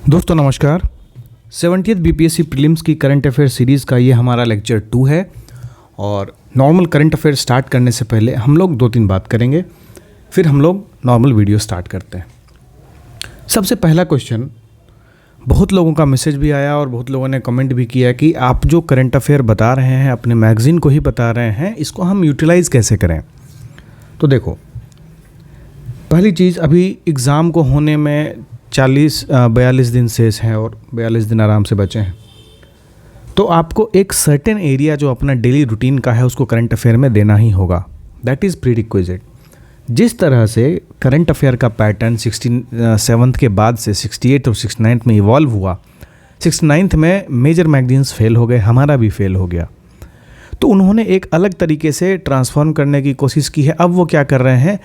दोस्तों नमस्कार। 70th BPSC prelims की करंट अफेयर सीरीज़ का ये हमारा लेक्चर 2 है और नॉर्मल करंट अफेयर स्टार्ट करने से पहले हम लोग 2-3 बात करेंगे, फिर हम लोग नॉर्मल वीडियो स्टार्ट करते हैं। सबसे पहला क्वेश्चन, बहुत लोगों का मैसेज भी आया और बहुत लोगों ने कमेंट भी किया कि आप जो करंट अफेयर बता रहे हैं, अपने मैगज़ीन को ही बता रहे हैं, इसको हम यूटिलाइज़ कैसे करें। तो देखो, पहली चीज़, अभी एग्ज़ाम को होने में 42 दिन शेष हैं और 42 दिन आराम से बचे हैं। तो आपको एक सर्टेन एरिया जो अपना डेली रूटीन का है उसको करंट अफेयर में देना ही होगा। That is prerequisite. जिस तरह से करंट अफेयर का पैटर्न 67th के बाद से 68 और 69th में इवॉल्व हुआ, 69th में मेजर मैगजीन्स फेल हो गए, हमारा भी फेल हो गया। तो उन्होंने एक अलग तरीके से ट्रांसफॉर्म करने की कोशिश की है। अब वो क्या कर रहे हैं,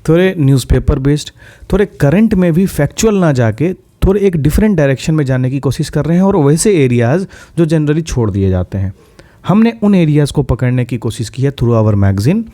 थोड़े न्यूज़पेपर बेस्ड, थोड़े करंट में भी फैक्चुअल ना जाके थोड़े एक डिफरेंट डायरेक्शन में जाने की कोशिश कर रहे हैं और वैसे एरियाज़ जो जनरली छोड़ दिए जाते हैं, हमने उन एरियाज़ को पकड़ने की कोशिश की है थ्रू आवर मैगज़ीन।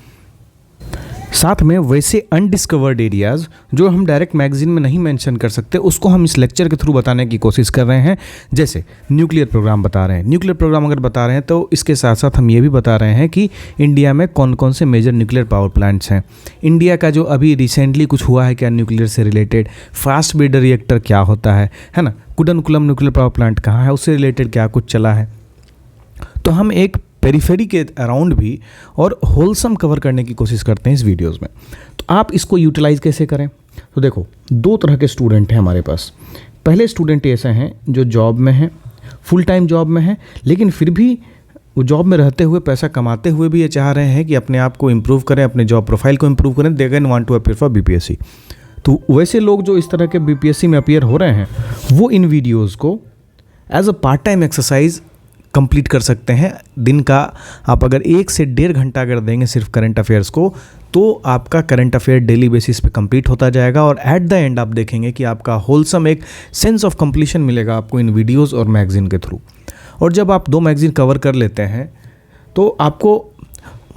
साथ में वैसे अनडिस्कवर्ड एरियाज़ जो हम डायरेक्ट मैगज़ीन में नहीं मेंशन कर सकते, उसको हम इस लेक्चर के थ्रू बताने की कोशिश कर रहे हैं। जैसे न्यूक्लियर प्रोग्राम बता रहे हैं, न्यूक्लियर प्रोग्राम अगर बता रहे हैं तो इसके साथ साथ हम ये भी बता रहे हैं कि इंडिया में कौन कौन से मेजर न्यूक्लियर पावर प्लांट्स हैं, इंडिया का जो अभी रिसेंटली कुछ हुआ है क्या न्यूक्लियर से रिलेटेड, फास्ट ब्रीडर रिएक्टर क्या होता है ना, कुडनकुलम न्यूक्लियर पावर प्लांट कहाँ है, उससे रिलेटेड क्या कुछ चला है। तो हम एक पेरिफेरी के अराउंड भी और होलसम कवर करने की कोशिश करते हैं इस वीडियोस में। तो आप इसको यूटिलाइज कैसे करें। तो देखो, दो तरह के स्टूडेंट हैं हमारे पास। पहले स्टूडेंट ऐसे हैं जो जॉब में हैं, फुल टाइम जॉब में हैं, लेकिन फिर भी वो जॉब में रहते हुए, पैसा कमाते हुए भी ये चाह रहे हैं कि अपने आप को इम्प्रूव करें, अपने जॉब प्रोफाइल को इम्प्रूव करें, they can want to appear for BPSC. तो वैसे लोग जो इस तरह के बीपीएससी में अपीयर हो रहे हैं, वो इन वीडियोज़ को as a part time exercise complete कर सकते हैं। दिन का आप अगर 1 से 1.5 घंटा अगर देंगे सिर्फ करंट अफेयर्स को, तो आपका करंट अफेयर डेली बेसिस पे कंप्लीट होता जाएगा और एट द एंड आप देखेंगे कि आपका होलसम एक सेंस ऑफ कंप्लीशन मिलेगा आपको इन वीडियोस और मैगज़ीन के थ्रू। और जब आप 2 मैगज़ीन कवर कर लेते हैं तो आपको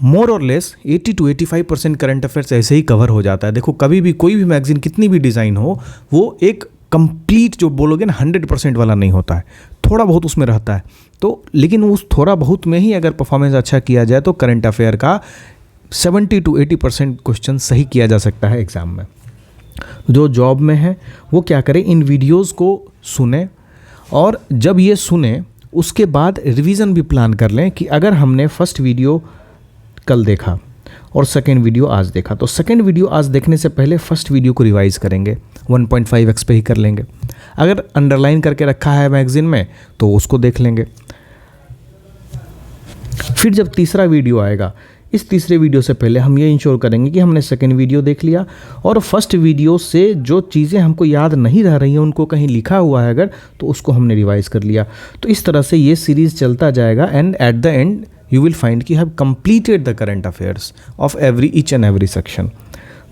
मोर और लेस 80 to 85% करंट अफेयर्स ऐसे ही कवर हो जाता है। देखो, कभी भी कोई भी मैगज़ीन कितनी भी डिज़ाइन हो, वो एक कंप्लीट जो बोलोगे ना 100% वाला नहीं होता है, थोड़ा बहुत उसमें रहता है। तो लेकिन उस थोड़ा बहुत में ही अगर परफॉर्मेंस अच्छा किया जाए तो करंट अफेयर का 70 to 80% क्वेश्चन सही किया जा सकता है एग्ज़ाम में। जो जॉब में है वो क्या करें, इन वीडियोज़ को सुने और जब ये सुने उसके बाद रिवीजन भी प्लान कर लें कि अगर हमने फर्स्ट वीडियो कल देखा और सेकेंड वीडियो आज देखा, तो सेकेंड वीडियो आज देखने से पहले फर्स्ट वीडियो को रिवाइज करेंगे, 1.5x पे ही कर लेंगे। अगर अंडरलाइन करके रखा है मैगज़ीन में तो उसको देख लेंगे। फिर जब तीसरा वीडियो आएगा, इस तीसरे वीडियो से पहले हम ये इंश्योर करेंगे कि हमने सेकेंड वीडियो देख लिया और फर्स्ट वीडियो से जो चीज़ें हमको याद नहीं रह रही हैं, उनको कहीं लिखा हुआ है अगर, तो उसको हमने रिवाइज कर लिया। तो इस तरह से ये सीरीज़ चलता जाएगा and at the end you will find कि have completed the current affairs of each and every section।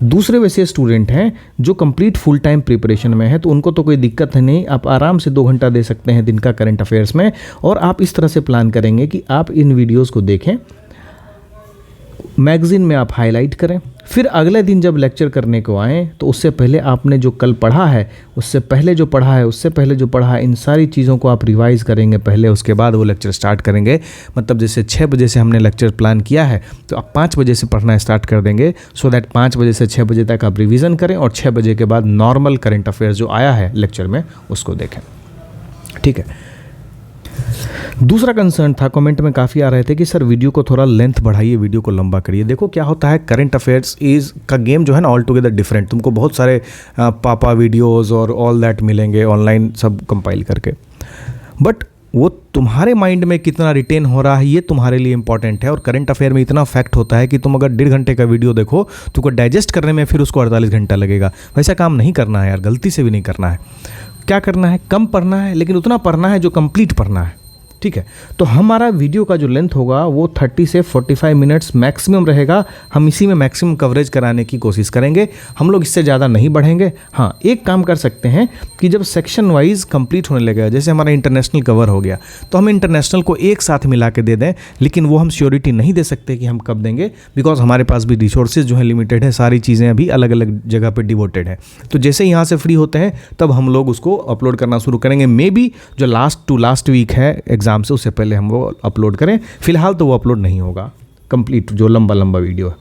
दूसरे वैसे स्टूडेंट हैं जो कंप्लीट फुल टाइम प्रिपरेशन में है, तो उनको तो कोई दिक्कत है नहीं, आप आराम से 2 घंटा दे सकते हैं दिन का करंट अफेयर्स में। और आप इस तरह से प्लान करेंगे कि आप इन वीडियोज़ को देखें, मैगज़ीन में आप हाईलाइट करें, फिर अगले दिन जब लेक्चर करने को आएँ तो उससे पहले आपने जो कल पढ़ा है, उससे पहले जो पढ़ा है, उससे पहले जो पढ़ा है, इन सारी चीज़ों को आप रिवाइज़ करेंगे पहले, उसके बाद वो लेक्चर स्टार्ट करेंगे। मतलब जैसे 6 बजे से हमने लेक्चर प्लान किया है तो आप 5 बजे से पढ़ना स्टार्ट कर देंगे, सो दैट 5 बजे से 6 बजे तक आप रिवीजन करें और 6 बजे के बाद नॉर्मल करंट अफेयर्स जो आया है लेक्चर में उसको देखें। ठीक है। दूसरा कंसर्न था, कमेंट में काफ़ी आ रहे थे कि सर वीडियो को थोड़ा लेंथ बढ़ाइए, वीडियो को लंबा करिए। देखो क्या होता है, करंट अफेयर्स इज़ का गेम जो है ना ऑल टुगेदर डिफरेंट। तुमको बहुत सारे पापा वीडियोस और ऑल दैट मिलेंगे ऑनलाइन सब कंपाइल करके, बट वो तुम्हारे माइंड में कितना रिटेन हो रहा है ये तुम्हारे लिए इंपॉर्टेंट है। और करंट अफेयर में इतना फैक्ट होता है कि तुम अगर 1.5 घंटे का वीडियो देखो, तुमको डाइजेस्ट करने में फिर उसको 48 घंटा लगेगा। वैसा काम नहीं करना है यार, गलती से भी नहीं करना है। क्या करना है, कम पढ़ना है, लेकिन उतना पढ़ना है जो कंप्लीट पढ़ना है। ठीक ठीक है। तो हमारा वीडियो का जो लेंथ होगा वो 30 से 45 मिनट्स मैक्सिमम रहेगा। हम इसी में मैक्सिमम कवरेज कराने की कोशिश करेंगे, हम लोग इससे ज़्यादा नहीं बढ़ेंगे। हाँ, एक काम कर सकते हैं कि जब सेक्शन वाइज कंप्लीट होने लगेगा, जैसे हमारा इंटरनेशनल कवर हो गया, तो हम इंटरनेशनल को एक साथ मिला के दे दें, लेकिन वो हम श्योरिटी नहीं दे सकते कि हम कब देंगे, बिकॉज हमारे पास भी रिसोर्सेज जो है लिमिटेड है, सारी चीज़ें अभी अलग अलग जगह पर डिवोटेड है। तो जैसे यहाँ से फ्री होते हैं तब हम लोग उसको अपलोड करना शुरू करेंगे। मे बी जो लास्ट वीक है एग्ज़ाम से, उससे पहले हम वो अपलोड करें। फिलहाल तो वो अपलोड नहीं होगा कंप्लीट, जो लंबा वीडियो है।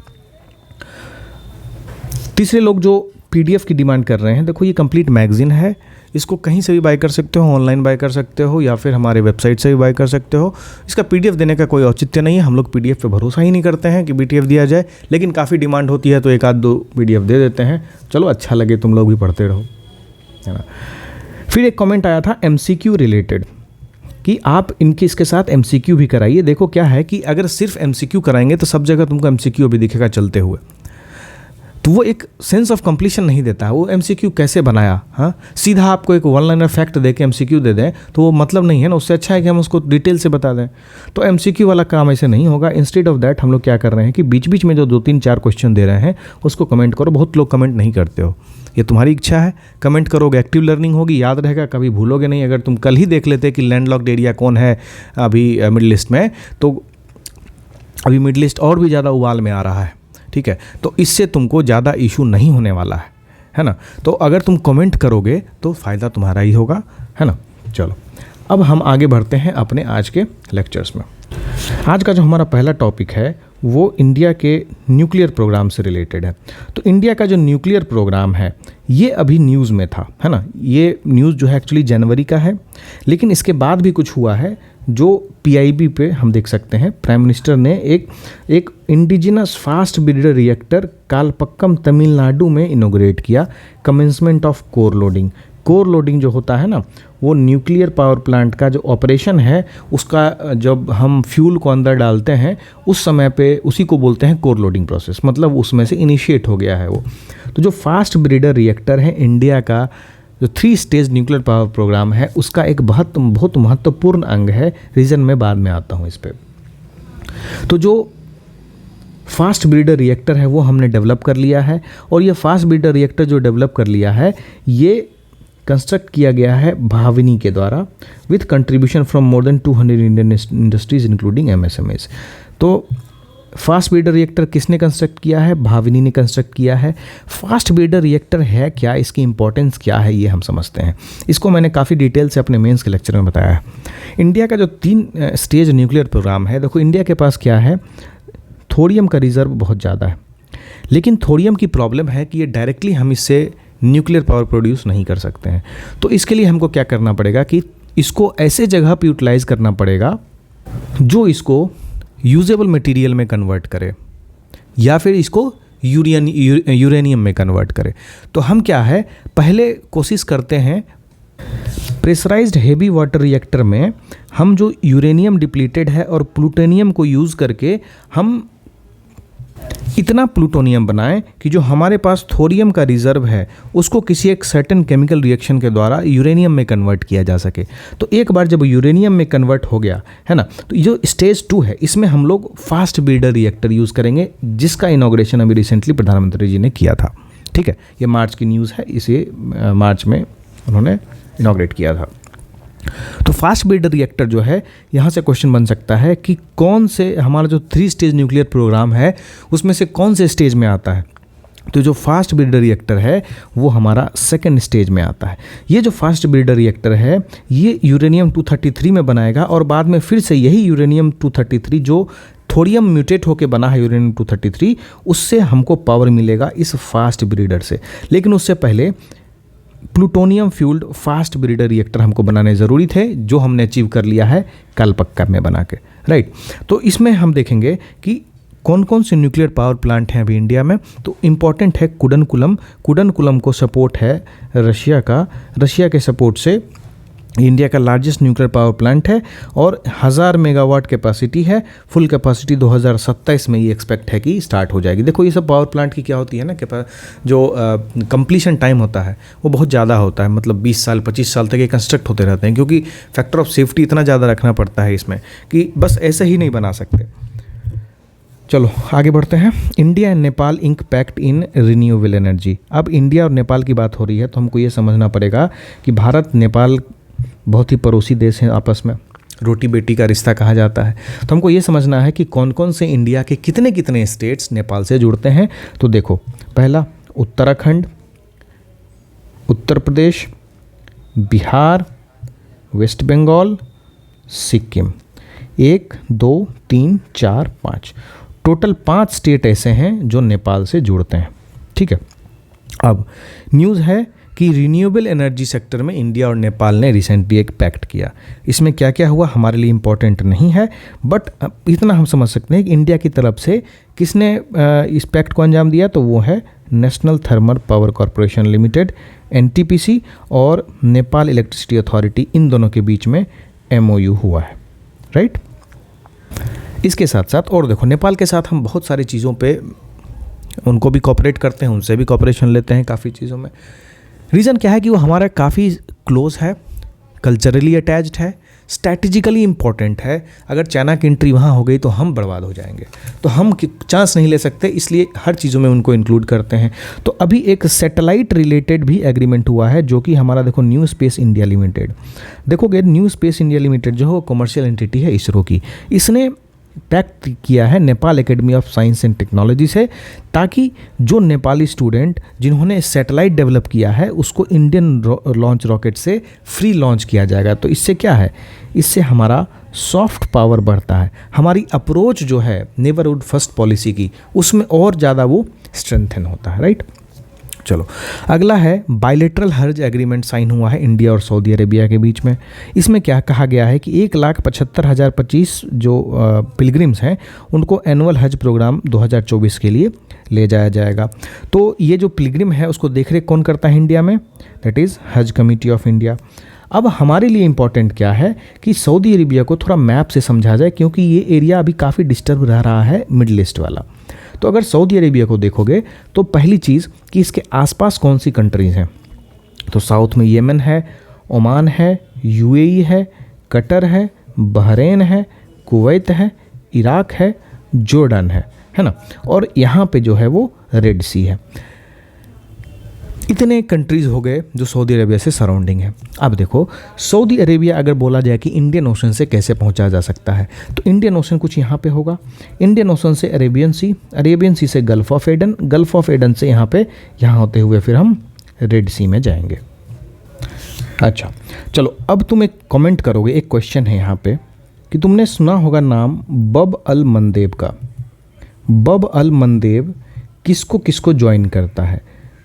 तीसरे लोग जो पीडीएफ की डिमांड कर रहे हैं, देखो ये कंप्लीट मैगजीन है, इसको कहीं से भी बाय कर सकते हो, ऑनलाइन बाय कर सकते हो या फिर हमारे वेबसाइट से भी बाय कर सकते हो। इसका पीडीएफ देने का कोई औचित्य नहीं है, हम लोग पीडीएफ पे भरोसा ही नहीं करते हैं कि पीडीएफ दिया जाए, लेकिन काफ़ी डिमांड होती है तो एक आध दो पीडीएफ दे देते हैं। चलो अच्छा लगे, तुम लोग भी पढ़ते रहो, है ना। फिर एक कमेंट आया था एमसीक्यू रिलेटेड कि आप इसके साथ एमसीक्यू भी कराइए। देखो क्या है कि अगर सिर्फ एमसीक्यू कराएंगे तो सब जगह तुमको एमसीक्यू भी दिखेगा चलते हुए, तो वो एक सेंस ऑफ कंप्लीशन नहीं देता है। वो एमसीक्यू कैसे बनाया, हाँ, सीधा आपको एक वन लाइनर फैक्ट दे के एमसीक्यू दे दें तो वो मतलब नहीं है ना। उससे अच्छा है कि हम उसको डिटेल से बता दें। तो एमसीक्यू वाला काम ऐसे नहीं होगा। इंस्टेड ऑफ दैट हम लोग क्या कर रहे हैं कि बीच बीच में जो 2-3-4 क्वेश्चन दे रहे हैं उसको कमेंट करो। बहुत लोग कमेंट नहीं करते हो, ये तुम्हारी इच्छा है, कमेंट करोगे, एक्टिव लर्निंग होगी, याद रहेगा, कभी भूलोगे नहीं। अगर तुम कल ही देख लेते कि लैंडलॉक्ड एरिया कौन है अभी मिडिल ईस्ट में, तो अभी मिडिल ईस्ट और भी ज़्यादा उबाल में आ रहा है, ठीक है। तो इससे तुमको ज़्यादा इशू नहीं होने वाला है ना। तो अगर तुम कमेंट करोगे तो फ़ायदा तुम्हारा ही होगा, है ना। चलो अब हम आगे बढ़ते हैं अपने आज के लेक्चर्स में। आज का जो हमारा पहला टॉपिक है वो इंडिया के न्यूक्लियर प्रोग्राम से रिलेटेड है। तो इंडिया का जो न्यूक्लियर प्रोग्राम है ये अभी न्यूज़ में था, है ना। ये न्यूज़ जो है एक्चुअली जनवरी का है, लेकिन इसके बाद भी कुछ हुआ है जो पीआईबी पे हम देख सकते हैं। प्राइम मिनिस्टर ने एक indigenous fast breeder reactor Kalpakkam Tamil Nadu में इनोग्रेट किया। Commencement of core loading, core loading जो होता है ना, वो न्यूक्लियर पावर प्लांट का जो ऑपरेशन है उसका जब हम फ्यूल को अंदर डालते हैं उस समय पे उसी को बोलते हैं कोर लोडिंग प्रोसेस, मतलब उसमें से इनिशिएट हो गया है वो। तो जो फास्ट ब्रीडर रिएक्टर है इंडिया का, जो 3 स्टेज न्यूक्लियर पावर प्रोग्राम है, उसका एक बहुत महत्वपूर्ण अंग है। रीज़न में बाद में आता हूँ इस पर। तो जो फास्ट ब्रीडर रिएक्टर है वो हमने डेवलप कर लिया है, और ये फास्ट ब्रीडर रिएक्टर जो डेवलप कर लिया है ये कंस्ट्रक्ट किया गया है भाविनी के द्वारा, with contribution from more than 200 Indian industries including MSMEs. तो फास्ट ब्रीडर रिएक्टर किसने कंस्ट्रक्ट किया है? भाविनी ने कंस्ट्रक्ट किया है। फास्ट ब्रीडर रिएक्टर है क्या, इसकी इंपॉर्टेंस क्या है, ये हम समझते हैं। इसको मैंने काफ़ी डिटेल से अपने मेंस के लेक्चर में बताया है। इंडिया का जो 3 स्टेज न्यूक्लियर प्रोग्राम है, देखो इंडिया के पास क्या है, थोरियम का रिजर्व बहुत ज़्यादा है, लेकिन थोरियम की प्रॉब्लम है कि ये डायरेक्टली हम इससे न्यूक्लियर पावर प्रोड्यूस नहीं कर सकते हैं। तो इसके लिए हमको क्या करना पड़ेगा कि इसको ऐसे जगह पर यूटिलाइज करना पड़ेगा जो इसको यूजेबल मटेरियल में कन्वर्ट करे, या फिर इसको यूरेनियम में कन्वर्ट करे। तो हम क्या है, पहले कोशिश करते हैं प्रेशराइज्ड हेवी वाटर रिएक्टर में हम जो यूरेनियम डिप्लीटेड है और प्लूटोनियम को यूज़ करके हम इतना प्लूटोनियम बनाएं कि जो हमारे पास थोरियम का रिजर्व है उसको किसी एक सर्टेन केमिकल रिएक्शन के द्वारा यूरेनियम में कन्वर्ट किया जा सके। तो एक बार जब यूरेनियम में कन्वर्ट हो गया है ना, तो जो स्टेज 2 है इसमें हम लोग फास्ट ब्रीडर रिएक्टर यूज़ करेंगे, जिसका इनॉग्रेशन अभी रिसेंटली प्रधानमंत्री जी ने किया था। ठीक है, ये मार्च की न्यूज़ है, इसे मार्च में उन्होंने इनॉग्रेट किया था। तो फास्ट ब्रीडर रिएक्टर जो है, यहाँ से क्वेश्चन बन सकता है कि कौन से हमारा जो 3 स्टेज न्यूक्लियर प्रोग्राम है उसमें से कौन से स्टेज में आता है। तो जो फास्ट ब्रीडर रिएक्टर है वो हमारा 2nd स्टेज में आता है। ये जो फास्ट ब्रीडर रिएक्टर है ये यूरेनियम 233 में बनाएगा, और बाद में फिर से यही यूरेनियम 233 जो थोरियम म्यूटेट होकर बना है यूरेनियम 233, उससे हमको पावर मिलेगा इस फास्ट ब्रीडर से। लेकिन उससे पहले plutonium fuelled fast breeder reactor हमको बनाने ज़रूरी थे, जो हमने अचीव कर लिया है कालपक्का में बना के, राइट। तो इसमें हम देखेंगे कि कौन कौन से न्यूक्लियर पावर प्लांट हैं अभी इंडिया में। तो इम्पॉर्टेंट है कुडनकुलम को सपोर्ट है रशिया का। रशिया के सपोर्ट से इंडिया का लार्जेस्ट न्यूक्लियर पावर प्लांट है और 1000 मेगावाट कैपेसिटी है। फुल कैपेसिटी 2027 में ये एक्सपेक्ट है कि स्टार्ट हो जाएगी। देखो ये सब पावर प्लांट की क्या होती है ना, जो कंप्लीशन टाइम होता है वो बहुत ज़्यादा होता है, मतलब 20 साल 25 साल तक ये कंस्ट्रक्ट होते रहते हैं, क्योंकि फैक्टर ऑफ सेफ्टी इतना ज़्यादा रखना पड़ता है इसमें कि बस ऐसे ही नहीं बना सकते। चलो आगे बढ़ते हैं। India and Nepal ink pact in renewable energy. अब इंडिया और नेपाल की बात हो रही है तो हमको ये समझना पड़ेगा कि भारत नेपाल बहुत ही पड़ोसी देश हैं, आपस में रोटी बेटी का रिश्ता कहा जाता है। तो हमको ये समझना है कि कौन कौन से इंडिया के कितने कितने स्टेट्स नेपाल से जुड़ते हैं। तो देखो, पहला Uttarakhand, Uttar Pradesh, Bihar, west Bengal, Sikkim. 1 2 3 4 5 total 5 state ऐसे हैं जो नेपाल से जुड़ते हैं। ठीक है, अब न्यूज़ है कि रिन्यूएबल एनर्जी सेक्टर में इंडिया और नेपाल ने रिसेंटली एक पैक्ट किया। इसमें क्या क्या हुआ हमारे लिए इम्पोर्टेंट नहीं है, बट इतना हम समझ सकते हैं कि इंडिया की तरफ से किसने इस पैक्ट को अंजाम दिया, तो वो है national thermal power corporation limited NTPC और नेपाल इलेक्ट्रिसिटी अथॉरिटी, इन दोनों के बीच में MOU हुआ है, राइट। इसके साथ साथ और देखो, नेपाल के साथ हम बहुत सारी चीज़ों पे उनको भी कॉपरेट करते हैं, उनसे भी कॉपरेशन लेते हैं काफ़ी चीज़ों में। रीज़न क्या है कि वो हमारा काफ़ी क्लोज है, कल्चरली अटैच्ड है, स्ट्रैटेजिकली इम्पॉर्टेंट है। अगर चाइना की एंट्री वहाँ हो गई तो हम बर्बाद हो जाएंगे, तो हम चांस नहीं ले सकते, इसलिए हर चीज़ों में उनको इंक्लूड करते हैं। तो अभी एक सैटेलाइट रिलेटेड भी एग्रीमेंट हुआ है, जो कि हमारा देखो न्यू स्पेस इंडिया लिमिटेड, देखोगे न्यू स्पेस इंडिया लिमिटेड जो है वो कमर्शियल एंटिटी है इसरो की। इसने पैक्ट किया है Nepal academy of science and technology से, ताकि जो नेपाली स्टूडेंट जिन्होंने सैटेलाइट डेवलप किया है उसको इंडियन लॉन्च रॉकेट से फ्री लॉन्च किया जाएगा। तो इससे क्या है, इससे हमारा सॉफ्ट पावर बढ़ता है, हमारी अप्रोच जो है नेबरहुड फर्स्ट पॉलिसी की उसमें और ज़्यादा वो स्ट्रेंथन होता है, राइट। चलो अगला है बायलेटरल हज एग्रीमेंट साइन हुआ है इंडिया और सऊदी अरेबिया के बीच में। इसमें क्या कहा गया है कि 1,75,025 जो पिलग्रिम्स हैं उनको एनुअल हज प्रोग्राम 2024 के लिए ले जाया जाएगा। तो ये जो पिलग्रिम है उसको देख रेख कौन करता है इंडिया में, दैट इज़ हज कमेटी ऑफ इंडिया। अब हमारे लिए इम्पॉर्टेंट क्या है कि सऊदी अरेबिया को थोड़ा मैप से समझा जाए, क्योंकि ये एरिया अभी काफ़ी डिस्टर्ब रह रहा है, मिडिल ईस्ट वाला। तो अगर सऊदी अरेबिया को देखोगे तो पहली चीज़ कि इसके आसपास कौन सी कंट्रीज़ हैं, तो साउथ में येमन है, ओमान है, UAE है, कतर है, बहरीन है, कुवैत है, इराक है, जॉर्डन है ना, और यहाँ पे जो है वो रेड सी है। इतने कंट्रीज़ हो गए जो सऊदी अरेबिया से सराउंडिंग है। अब देखो, सऊदी अरेबिया अगर बोला जाए कि इंडियन ओशन से कैसे पहुंचा जा सकता है, तो इंडियन ओशन कुछ यहाँ पे होगा, इंडियन ओशन से अरेबियन सी, अरेबियन सी से gulf of Aden, gulf of Aden से यहाँ होते हुए फिर हम रेड सी में जाएंगे। अच्छा चलो, अब तुम एक कमेंट करोगे, एक क्वेश्चन है यहाँ पे कि तुमने सुना होगा नाम बब अल मंदेब का। बब अल मंदेब किसको किसको ज्वाइन करता है,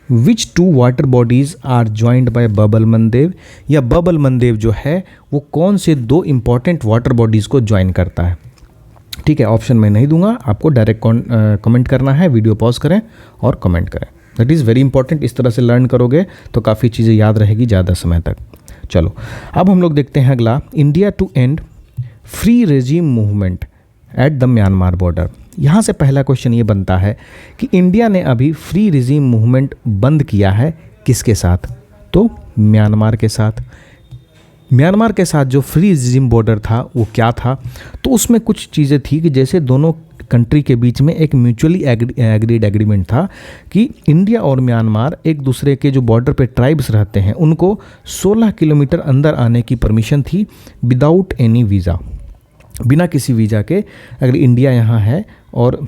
which 2 water bodies are joined by Bab el मंदेब, या बब अल मंदेब जो है वो कौन से 2 इंपॉर्टेंट वाटर बॉडीज़ को ज्वाइन करता है। ठीक है, ऑप्शन मैं नहीं दूंगा, आपको डायरेक्ट कमेंट करना है, वीडियो पॉज करें और कमेंट करें, दैट इज़ वेरी इंपॉर्टेंट। इस तरह से लर्न करोगे तो काफ़ी चीज़ें याद रहेगी ज़्यादा समय तक। चलो अब हम लोग देखते हैं अगला, India to and free regime movement at the Myanmar border. यहाँ से पहला क्वेश्चन ये बनता है कि इंडिया ने अभी फ्री रेजिम मूवमेंट बंद किया है किसके साथ, तो म्यांमार के साथ। म्यांमार के साथ जो फ्री रेजिम बॉर्डर था वो क्या था, तो उसमें कुछ चीज़ें थी कि जैसे दोनों कंट्री के बीच में एक म्यूचुअली एग्रीड एग्रीमेंट था कि इंडिया और म्यांमार एक दूसरे के जो बॉर्डर पे ट्राइब्स रहते हैं उनको 16 किलोमीटर अंदर आने की परमिशन थी विदाउट एनी वीज़ा, बिना किसी वीज़ा के। अगर इंडिया यहाँ है और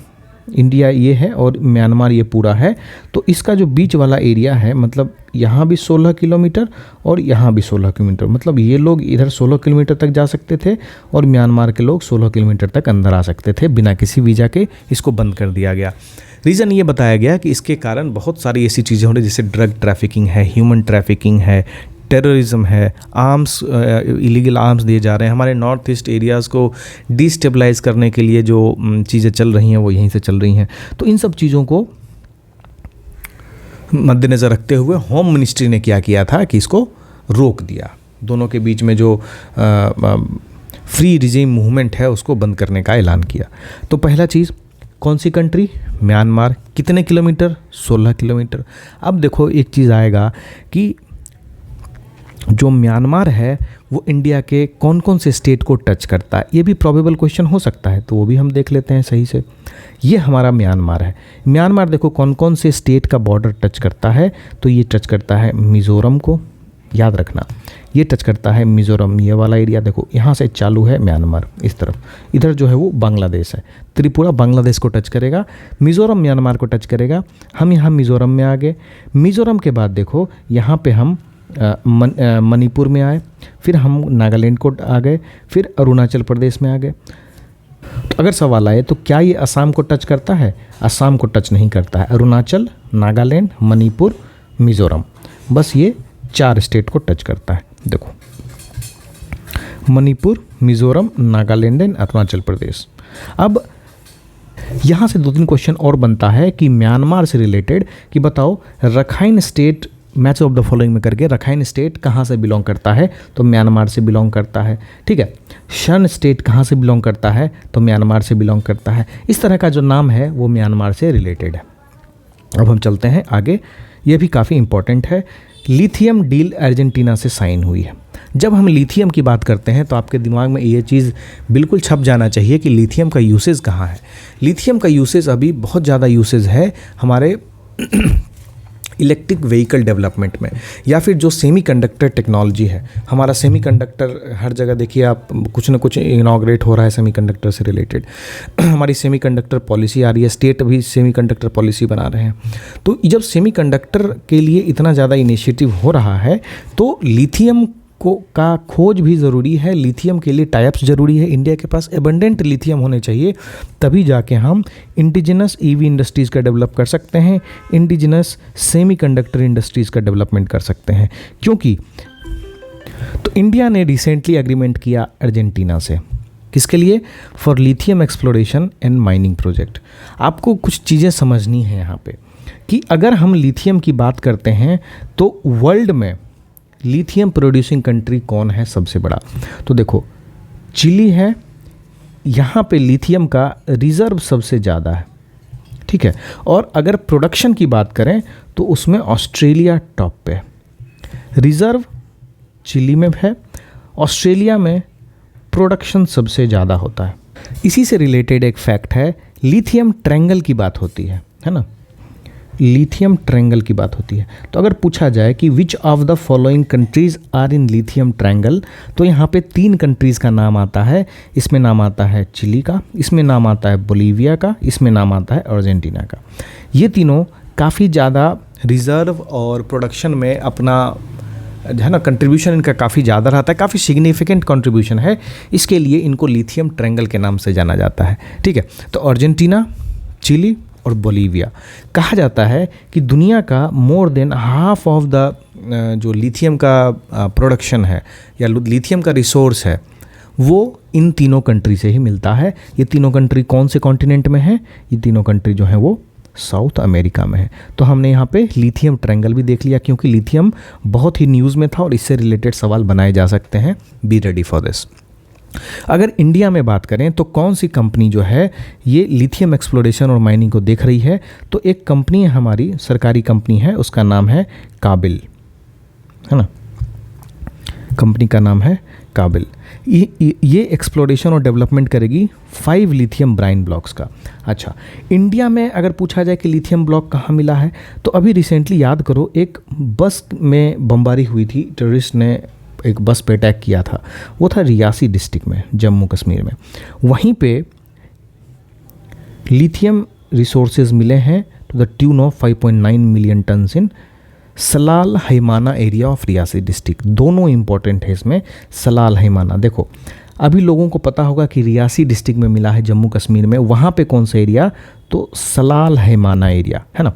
इंडिया ये है और म्यांमार ये पूरा है, तो इसका जो बीच वाला एरिया है, मतलब यहाँ भी 16 किलोमीटर और यहाँ भी 16 किलोमीटर, मतलब ये लोग इधर 16 किलोमीटर तक जा सकते थे और म्यांमार के लोग 16 किलोमीटर तक अंदर आ सकते थे बिना किसी वीज़ा के। इसको बंद कर दिया गया। रीज़न ये बताया गया कि इसके कारण बहुत सारी ऐसी चीज़ें हो रही, जैसे ड्रग ट्रैफिकिंग है, ह्यूमन ट्रैफिकिंग है, टेररिज्म है, आर्म्स, इलीगल आर्म्स दिए जा रहे हैं। हमारे नॉर्थ ईस्ट एरियाज़ को डिस्टेबलाइज करने के लिए जो चीज़ें चल रही हैं वो यहीं से चल रही हैं। तो इन सब चीज़ों को मद्देनज़र रखते हुए होम मिनिस्ट्री ने क्या किया था कि इसको रोक दिया, दोनों के बीच में जो फ्री रिजीम मूवमेंट है उसको बंद करने का ऐलान किया। तो पहला चीज़ कौन सी कंट्री? म्यांमार। कितने किलोमीटर? 16 किलोमीटर। अब देखो एक चीज़ आएगा कि जो म्यांमार है वो इंडिया के कौन कौन से स्टेट को टच करता है, ये भी प्रोबेबल क्वेश्चन हो सकता है, तो वो भी हम देख लेते हैं सही से। ये हमारा म्यांमार है। म्यांमार देखो कौन कौन से स्टेट का बॉर्डर टच करता है, तो ये टच करता है मिज़ोरम को, याद रखना ये टच करता है मिज़ोरम, ये वाला एरिया देखो यहाँ से चालू है म्यांमार इस तरफ, इधर जो है वो बांग्लादेश है। त्रिपुरा बांग्लादेश को टच करेगा, मिज़ोरम म्यांमार को टच करेगा। हम यहाँ मिज़ोरम में आ गए। मिज़ोरम के बाद देखो यहाँ पे हम मणिपुर में आए, फिर हम नागालैंड को आ गए, फिर अरुणाचल प्रदेश में आ गए। तो अगर सवाल आए तो क्या ये असम को टच करता है? असम को टच नहीं करता है। अरुणाचल, नागालैंड, मणिपुर, मिज़ोरम, बस ये 4 स्टेट को टच करता है। देखो मणिपुर, मिज़ोरम, नागालैंड एंड अरुणाचल प्रदेश। अब यहाँ से 2-3 क्वेश्चन और बनता है कि म्यांमार से रिलेटेड कि बताओ Rakhine state, match of the following में करके रखाइन स्टेट कहाँ से बिलोंग करता है? तो म्यांमार से बिलोंग करता है। ठीक है। शन स्टेट कहाँ से बिलोंग करता है? तो म्यांमार से बिलोंग करता है। इस तरह का जो नाम है वो म्यांमार से रिलेटेड है। अब हम चलते हैं आगे, ये भी काफ़ी इंपॉर्टेंट है। लिथियम डील अर्जेंटीना से साइन हुई है। जब हम लिथियम की बात करते हैं तो आपके दिमाग में ये चीज़ बिल्कुल छप जाना चाहिए कि लिथियम का यूसेज कहाँ है। लिथियम का यूसेज अभी बहुत ज़्यादा यूसेज है हमारे इलेक्ट्रिक व्हीकल डेवलपमेंट में, या फिर जो सेमीकंडक्टर टेक्नोलॉजी है। हमारा सेमीकंडक्टर हर जगह देखिए आप, कुछ ना कुछ इनॉग्रेट हो रहा है सेमीकंडक्टर से रिलेटेड। हमारी सेमीकंडक्टर पॉलिसी आ रही है, स्टेट भी सेमीकंडक्टर पॉलिसी बना रहे हैं। तो जब सेमीकंडक्टर के लिए इतना ज़्यादा इनिशिएटिव हो रहा है तो लिथियम का खोज भी ज़रूरी है। लिथियम के लिए टाइप्स ज़रूरी है। इंडिया के पास एबंडेंट लिथियम होने चाहिए, तभी जाके हम इंडिजिनस ईवी इंडस्ट्रीज़ का डेवलप कर सकते हैं, इंडिजिनस सेमीकंडक्टर इंडस्ट्रीज़ का डेवलपमेंट कर सकते हैं। क्योंकि तो इंडिया ने रिसेंटली एग्रीमेंट किया अर्जेंटीना से, किसके लिए? For lithium exploration and mining project. आपको कुछ चीज़ें समझनी है यहाँ पे कि अगर हम लिथियम की बात करते हैं तो वर्ल्ड में लिथियम प्रोड्यूसिंग कंट्री कौन है सबसे बड़ा? तो देखो चिली है, यहाँ पे लिथियम का रिज़र्व सबसे ज़्यादा है। ठीक है। और अगर प्रोडक्शन की बात करें तो उसमें ऑस्ट्रेलिया टॉप पे है। रिज़र्व चिली में है, ऑस्ट्रेलिया में प्रोडक्शन सबसे ज़्यादा होता है। इसी से रिलेटेड एक फैक्ट है, लिथियम ट्रायंगल की बात होती है ना, लिथियम ट्रायंगल की बात होती है। तो अगर पूछा जाए कि which of the following countries are in lithium triangle, तो यहाँ पे 3 कंट्रीज़ का नाम आता है। इसमें नाम आता है चिली का, इसमें नाम आता है बोलीविया का, इसमें नाम आता है अर्जेंटीना का। ये तीनों काफ़ी ज़्यादा रिज़र्व और प्रोडक्शन में अपना है ना कंट्रीब्यूशन इनका काफ़ी ज़्यादा रहता है, काफ़ी सिग्निफिकेंट कंट्रीब्यूशन है। इसके लिए इनको लिथियम ट्रायंगल के नाम से जाना जाता है। ठीक है। तो अर्जेंटीना, चिली और बोलीविया। कहा जाता है कि दुनिया का more than half of the जो लिथियम का प्रोडक्शन है या लिथियम का रिसोर्स है वो इन तीनों कंट्री से ही मिलता है। ये तीनों कंट्री कौन से कॉन्टिनेंट में है? ये तीनों कंट्री जो है वो साउथ अमेरिका में है। तो हमने यहाँ पे लिथियम ट्रायंगल भी देख लिया, क्योंकि लिथियम बहुत ही न्यूज़ में था और इससे रिलेटेड सवाल बनाए जा सकते हैं। Be ready for this. अगर इंडिया में बात करें तो कौन सी कंपनी जो है ये लिथियम एक्सप्लोरेशन और माइनिंग को देख रही है? तो एक कंपनी है हमारी, सरकारी कंपनी है, उसका नाम है काबिल, है ना। कंपनी का नाम है काबिल। ये एक्सप्लोरेशन और डेवलपमेंट करेगी 5 लिथियम ब्राइन ब्लॉक्स का। अच्छा, इंडिया में अगर पूछा जाए कि लिथियम ब्लॉक कहाँ मिला है, तो अभी रिसेंटली याद करो एक बस में बमबारी हुई थी, टेररिस्ट ने एक बस पे अटैक किया था। वो था रियासी डिस्ट्रिक्ट में, जम्मू कश्मीर में। वहीं पे लिथियम रिसोर्सेज मिले हैं to the tune of 5.9 million tons in Salal Haimana area of Reasi district. दोनों इंपॉर्टेंट है इसमें, सलाल हैमाना। देखो अभी लोगों को पता होगा कि रियासी डिस्ट्रिक्ट में मिला है जम्मू कश्मीर में, वहाँ पे कौन सा एरिया? तो सलाल हैमाना एरिया, है ना।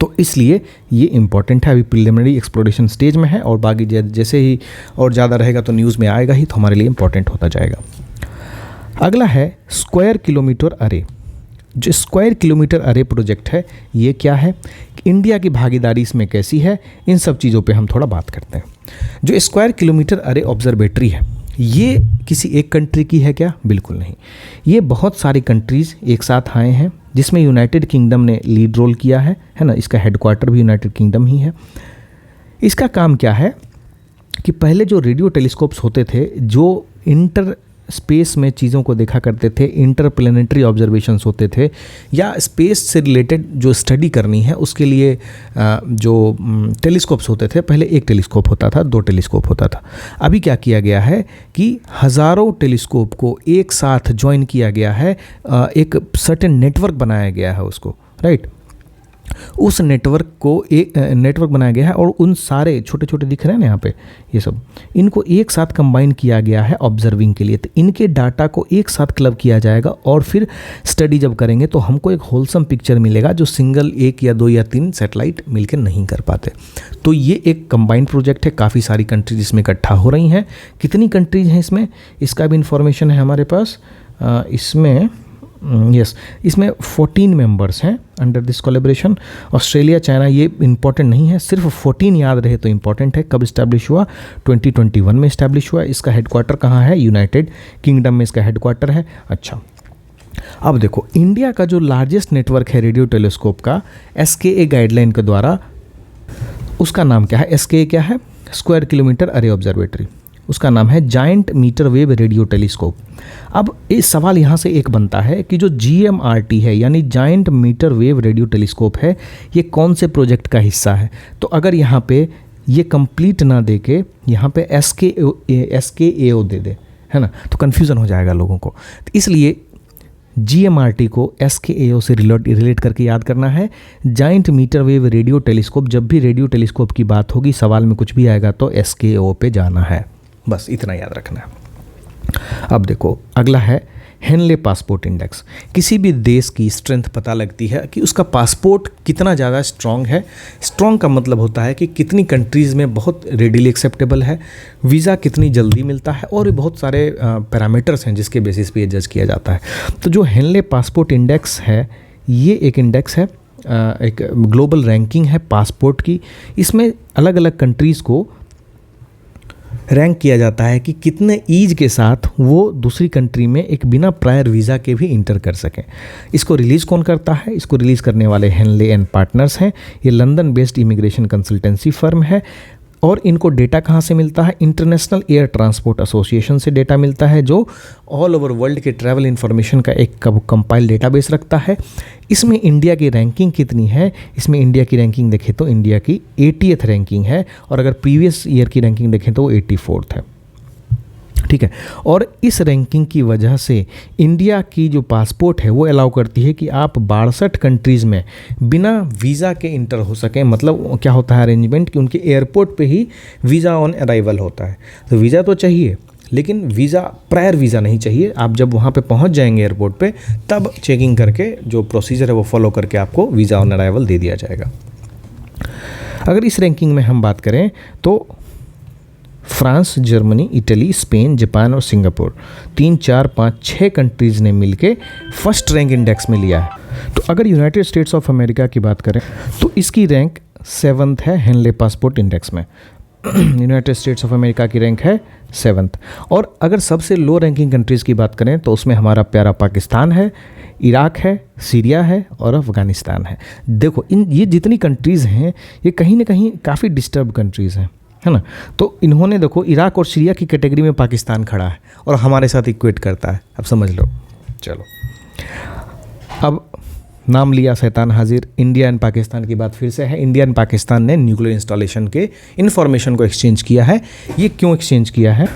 तो इसलिए ये इंपॉर्टेंट है, अभी प्रिलिमिनरी एक्सप्लोरेशन स्टेज में है और बाकी जैसे ही और ज़्यादा रहेगा तो न्यूज़ में आएगा ही, तो हमारे लिए इंपॉर्टेंट होता जाएगा। अगला है स्क्वायर किलोमीटर अरे। जो स्क्वायर किलोमीटर अरे प्रोजेक्ट है ये क्या है? इंडिया की भागीदारी इसमें कैसी है, इन सब चीज़ों पे हम थोड़ा बात करते हैं। जो स्क्वायर किलोमीटर अरे ऑब्जर्वेटरी है, ये किसी एक कंट्री की है क्या? बिल्कुल नहीं। ये बहुत सारी कंट्रीज़ एक साथ आए हैं, जिसमें यूनाइटेड किंगडम ने लीड रोल किया है ना। इसका हेडक्वार्टर भी यूनाइटेड किंगडम ही है। इसका काम क्या है कि पहले जो रेडियो टेलीस्कोप्स होते थे, जो इंटर स्पेस में चीज़ों को देखा करते थे, इंटरप्लेनेटरी ऑब्जर्वेशंस होते थे, या स्पेस से रिलेटेड जो स्टडी करनी है उसके लिए जो टेलीस्कोप्स होते थे, पहले एक टेलीस्कोप होता था, 2 टेलीस्कोप होता था। अभी क्या किया गया है कि हज़ारों टेलीस्कोप को एक साथ ज्वाइन किया गया है, एक सर्टेन नेटवर्क बनाया गया है उसको, राइट। उस नेटवर्क को एक नेटवर्क बनाया गया है और उन सारे छोटे छोटे दिख रहे हैं ना यहाँ पे, ये सब, इनको एक साथ कंबाइन किया गया है ऑब्जर्विंग के लिए। तो इनके डाटा को एक साथ क्लब किया जाएगा और फिर स्टडी जब करेंगे तो हमको एक होलसम पिक्चर मिलेगा, जो सिंगल 1 या 2 या 3 सैटेलाइट मिलकर नहीं कर पाते। तो ये एक कंबाइंड प्रोजेक्ट है, काफ़ी सारी कंट्रीज इसमें इकट्ठा हो रही हैं। कितनी कंट्रीज हैं इसमें, इसका भी इंफॉर्मेशन है हमारे पास। इसमें इसमें 14 मेंबर्स हैं under this collaboration. Australia, China ये इंपॉर्टेंट नहीं है, सिर्फ 14 याद रहे तो इंपॉर्टेंट है। कब इस्टेब्लिश हुआ? 2021 में इस्टेब्लिश हुआ। इसका हेडक्वार्टर कहाँ है? यूनाइटेड किंगडम में इसका हेडक्वार्टर है। अच्छा, अब देखो, इंडिया का जो लार्जेस्ट नेटवर्क है रेडियो टेलीस्कोप का, SKA गाइडलाइन के द्वारा, उसका नाम क्या है? SKA क्या है? Square kilometre array observatory. उसका नाम है giant metre wave radio telescope. अब इस सवाल यहाँ से एक बनता है कि जो GMRT है, यानी giant metre wave radio telescope है, ये कौन से प्रोजेक्ट का हिस्सा है? तो अगर यहाँ पे ये कंप्लीट ना दे के यहाँ पे SKAO दे दे, है ना, तो कन्फ्यूज़न हो जाएगा लोगों को। तो इसलिए GMRT को SKAO से रिलेट करके याद करना है। Giant metre wave radio telescope, जब भी रेडियो टेलीस्कोप की बात होगी, सवाल में कुछ भी आएगा तो SKAO पे जाना है, बस इतना याद रखना है। अब देखो, अगला है हेनले पासपोर्ट इंडेक्स। किसी भी देश की स्ट्रेंथ पता लगती है कि उसका पासपोर्ट कितना ज़्यादा स्ट्रॉन्ग है। स्ट्रॉन्ग का मतलब होता है कि कितनी कंट्रीज़ में बहुत रेडिली एक्सेप्टेबल है, वीज़ा कितनी जल्दी मिलता है, और भी बहुत सारे पैरामीटर्स हैं जिसके बेसिस पे ये जज किया जाता है। तो जो हेनले पासपोर्ट इंडेक्स है, ये एक इंडेक्स है, एक ग्लोबल रैंकिंग है पासपोर्ट की। इसमें अलग अलग कंट्रीज़ को रैंक किया जाता है कि कितने ईज के साथ वो दूसरी कंट्री में एक बिना प्रायर वीज़ा के भी इंटर कर सकें। इसको रिलीज़ कौन करता है? इसको रिलीज़ करने वाले हेनले एंड पार्टनर्स हैं। ये London based immigration consultancy firm है। और इनको डेटा कहाँ से मिलता है? इंटरनेशनल एयर ट्रांसपोर्ट एसोसिएशन से डेटा मिलता है, जो ऑल ओवर वर्ल्ड के ट्रैवल इन्फॉर्मेशन का एक कंपाइल डेटाबेस रखता है। इसमें इंडिया की रैंकिंग कितनी है? इसमें इंडिया की रैंकिंग देखें तो इंडिया की 80th रैंकिंग है, और अगर प्रीवियस ईयर की रैंकिंग देखें तो वो 84th है। ठीक है। और इस रैंकिंग की वजह से इंडिया की जो पासपोर्ट है वो अलाउ करती है कि आप 62 कंट्रीज़ में बिना वीज़ा के इंटर हो सकें। मतलब क्या होता है अरेंजमेंट कि उनके एयरपोर्ट पे ही वीज़ा ऑन अराइवल होता है। तो वीज़ा तो चाहिए, लेकिन वीज़ा प्रायर वीज़ा नहीं चाहिए। आप जब वहाँ पे पहुँच जाएंगे एयरपोर्ट पे, तब चेकिंग करके जो प्रोसीजर है वो फॉलो करके आपको वीज़ा ऑन अराइवल दे दिया जाएगा। अगर इस रैंकिंग में हम बात करें तो France, Germany, Italy, Spain, Japan और सिंगापुर 3, 4, 5, 6 कंट्रीज़ ने मिलके फर्स्ट रैंक इंडेक्स में लिया है। तो अगर यूनाइटेड स्टेट्स ऑफ अमेरिका की बात करें तो इसकी रैंक 7th है हेनले पासपोर्ट इंडेक्स में। यूनाइटेड स्टेट्स ऑफ अमेरिका की रैंक है 7th। और अगर सबसे लो रैंकिंग कंट्रीज़ की बात करें तो उसमें हमारा प्यारा पाकिस्तान है, इराक है, सीरिया है और अफ़गानिस्तान है। देखो, ये जितनी कंट्रीज़ हैं ये कहीं ना कहीं काफ़ी डिस्टर्ब कंट्रीज़ हैं, है ना। तो इन्होंने देखो इराक और सीरिया की कैटेगरी में पाकिस्तान खड़ा है और हमारे साथ इक्वेट करता है। अब समझ लो। चलो, अब नाम लिया शैतान हाजिर। इंडिया एंड पाकिस्तान की बात फिर से है। इंडिया एंड पाकिस्तान ने न्यूक्लियर इंस्टॉलेशन के इन्फॉर्मेशन को एक्सचेंज किया है। ये क्यों एक्सचेंज किया है?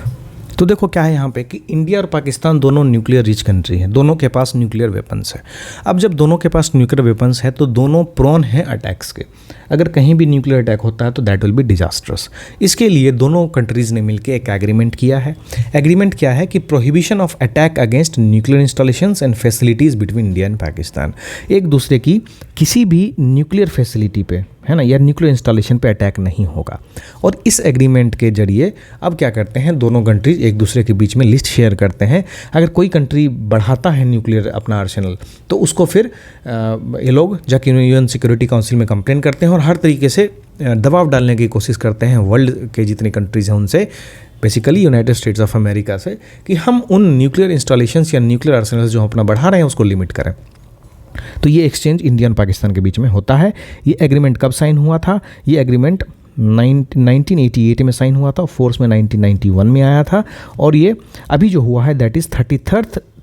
तो देखो क्या है यहाँ पे कि इंडिया और पाकिस्तान दोनों न्यूक्लियर रिच कंट्री हैं, दोनों के पास न्यूक्लियर वेपन्स है। अब जब दोनों के पास न्यूक्लियर वेपन्स है तो दोनों प्रोन हैं अटैक्स के। अगर कहीं भी न्यूक्लियर अटैक होता है तो दैट विल बी डिजास्ट्रस। इसके लिए दोनों कंट्रीज़ ने मिलकर एक एग्रीमेंट किया है। एग्रीमेंट क्या है कि prohibition of attack against nuclear installations and facilities between India and Pakistan. एक दूसरे की किसी भी न्यूक्लियर फैसिलिटी पे, है ना, या न्यूक्लियर इंस्टॉलेशन पे अटैक नहीं होगा। और इस एग्रीमेंट के जरिए अब क्या करते हैं, दोनों कंट्रीज एक दूसरे के बीच में लिस्ट शेयर करते हैं। अगर कोई कंट्री बढ़ाता है न्यूक्लियर अपना आर्सेनल तो उसको फिर ये लोग जाके यूएन सिक्योरिटी काउंसिल में कंप्लेन करते हैं और हर तरीके से दबाव डालने की कोशिश करते हैं वर्ल्ड के जितनी कंट्रीज़ हैं उनसे, basically United states of America से, कि हम उन न्यूक्लियर इंस्टॉलेशंस या न्यूक्लियर आर्सेनल्स जो अपना बढ़ा रहे हैं उसको लिमिट करें। तो ये एक्सचेंज इंडिया और पाकिस्तान के बीच में होता है। ये एग्रीमेंट कब साइन हुआ था? ये एग्रीमेंट 1988 में साइन हुआ था, फोर्स में 1991 में आया था। और ये अभी जो हुआ है that is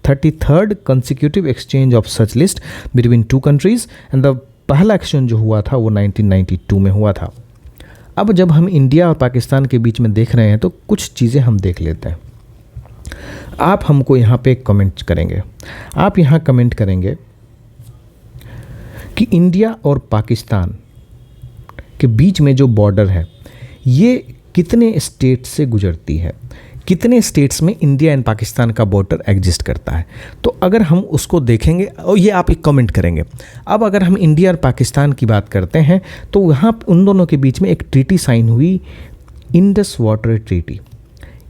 33rd consecutive exchange of such list between two countries and the पहला एक्सचेंज जो हुआ था वो 1992 में हुआ था। अब जब हम इंडिया और पाकिस्तान के बीच में देख रहे हैं तो कुछ चीज़ें हम देख लेते हैं। आप हमको यहाँ पे कमेंट करेंगे, आप यहाँ कमेंट करेंगे कि इंडिया और पाकिस्तान के बीच में जो बॉर्डर है ये कितने स्टेट से गुजरती है, कितने स्टेट्स में इंडिया एंड पाकिस्तान का बॉर्डर एग्जिस्ट करता है। तो अगर हम उसको देखेंगे और ये आप एक कमेंट करेंगे। अब अगर हम इंडिया और पाकिस्तान की बात करते हैं तो वहाँ उन दोनों के बीच में एक ट्रीटी साइन हुई, इंडस वाटर ट्रीटी।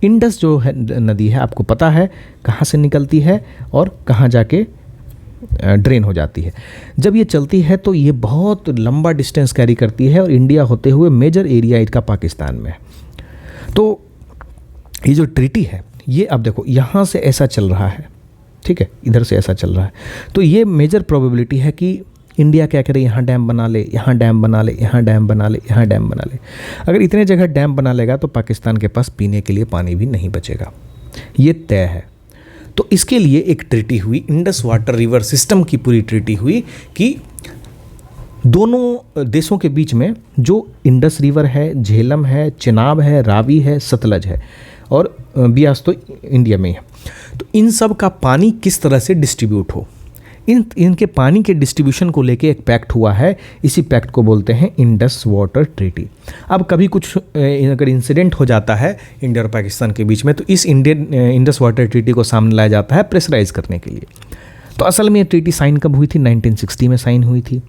इंडस जो है नदी है, आपको पता है कहाँ से निकलती है और कहाँ जाके ड्रेन हो जाती है। जब ये चलती है तो ये बहुत लंबा डिस्टेंस कैरी करती है और इंडिया होते हुए मेजर एरिया इसका पाकिस्तान में है। तो ये जो ट्रीटी है ये अब देखो यहाँ से ऐसा चल रहा है, ठीक है, इधर से ऐसा चल रहा है। तो ये मेजर प्रोबेबिलिटी है कि इंडिया क्या करे, यहाँ डैम बना ले, यहाँ डैम बना ले, यहाँ डैम बना ले, यहाँ डैम बना ले। अगर इतने जगह डैम बना लेगा तो पाकिस्तान के पास पीने के लिए पानी भी नहीं बचेगा, ये तय है। तो इसके लिए एक ट्रीटी हुई, इंडस वाटर रिवर सिस्टम की पूरी ट्रीटी हुई कि दोनों देशों के बीच में जो इंडस रिवर है, झेलम है, चिनाब है, रावी है, सतलज है और बियास तो इंडिया में ही है, तो इन सब का पानी किस तरह से डिस्ट्रीब्यूट हो, इनके पानी के डिस्ट्रीब्यूशन को लेके एक पैक्ट हुआ है। इसी पैक्ट को बोलते हैं इंडस वाटर ट्रीटी। अब कभी कुछ अगर इंसिडेंट हो जाता है इंडिया और पाकिस्तान के बीच में तो इस इंडस वाटर ट्रीटी को सामने लाया जाता है प्रेशराइज करने के लिए। तो असल में ये ट्रीटी साइन कब हुई थी? 1960 में साइन हुई थी।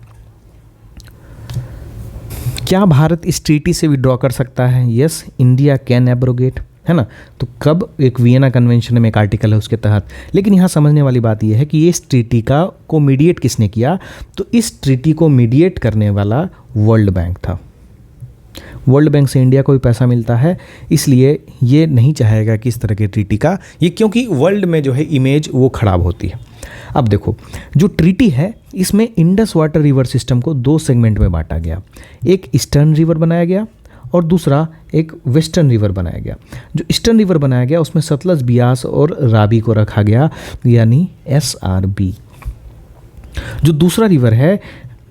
क्या भारत इस ट्रीटी से विड्रॉ कर सकता है? यस, इंडिया कैन एब्रोगेट, है ना। तो कब? एक वियना कन्वेंशन में एक आर्टिकल है उसके तहत। लेकिन यहाँ समझने वाली बात यह है कि ये इस ट्रीटी को मीडिएट किसने किया? तो इस ट्रीटी को मीडिएट करने वाला वर्ल्ड बैंक था। वर्ल्ड बैंक से इंडिया को भी पैसा मिलता है, इसलिए ये नहीं चाहेगा कि इस तरह की ट्रीटी का ये, क्योंकि वर्ल्ड में जो है इमेज वो ख़राब होती है। अब देखो जो ट्रीटी है इसमें इंडस वाटर रिवर सिस्टम को दो सेगमेंट में बांटा गया। एक ईस्टर्न रिवर बनाया गया और दूसरा एक वेस्टर्न रिवर बनाया गया। जो ईस्टर्न रिवर बनाया गया उसमें सतलज, बियास और रावी को रखा गया, यानी SRB। जो दूसरा रिवर है,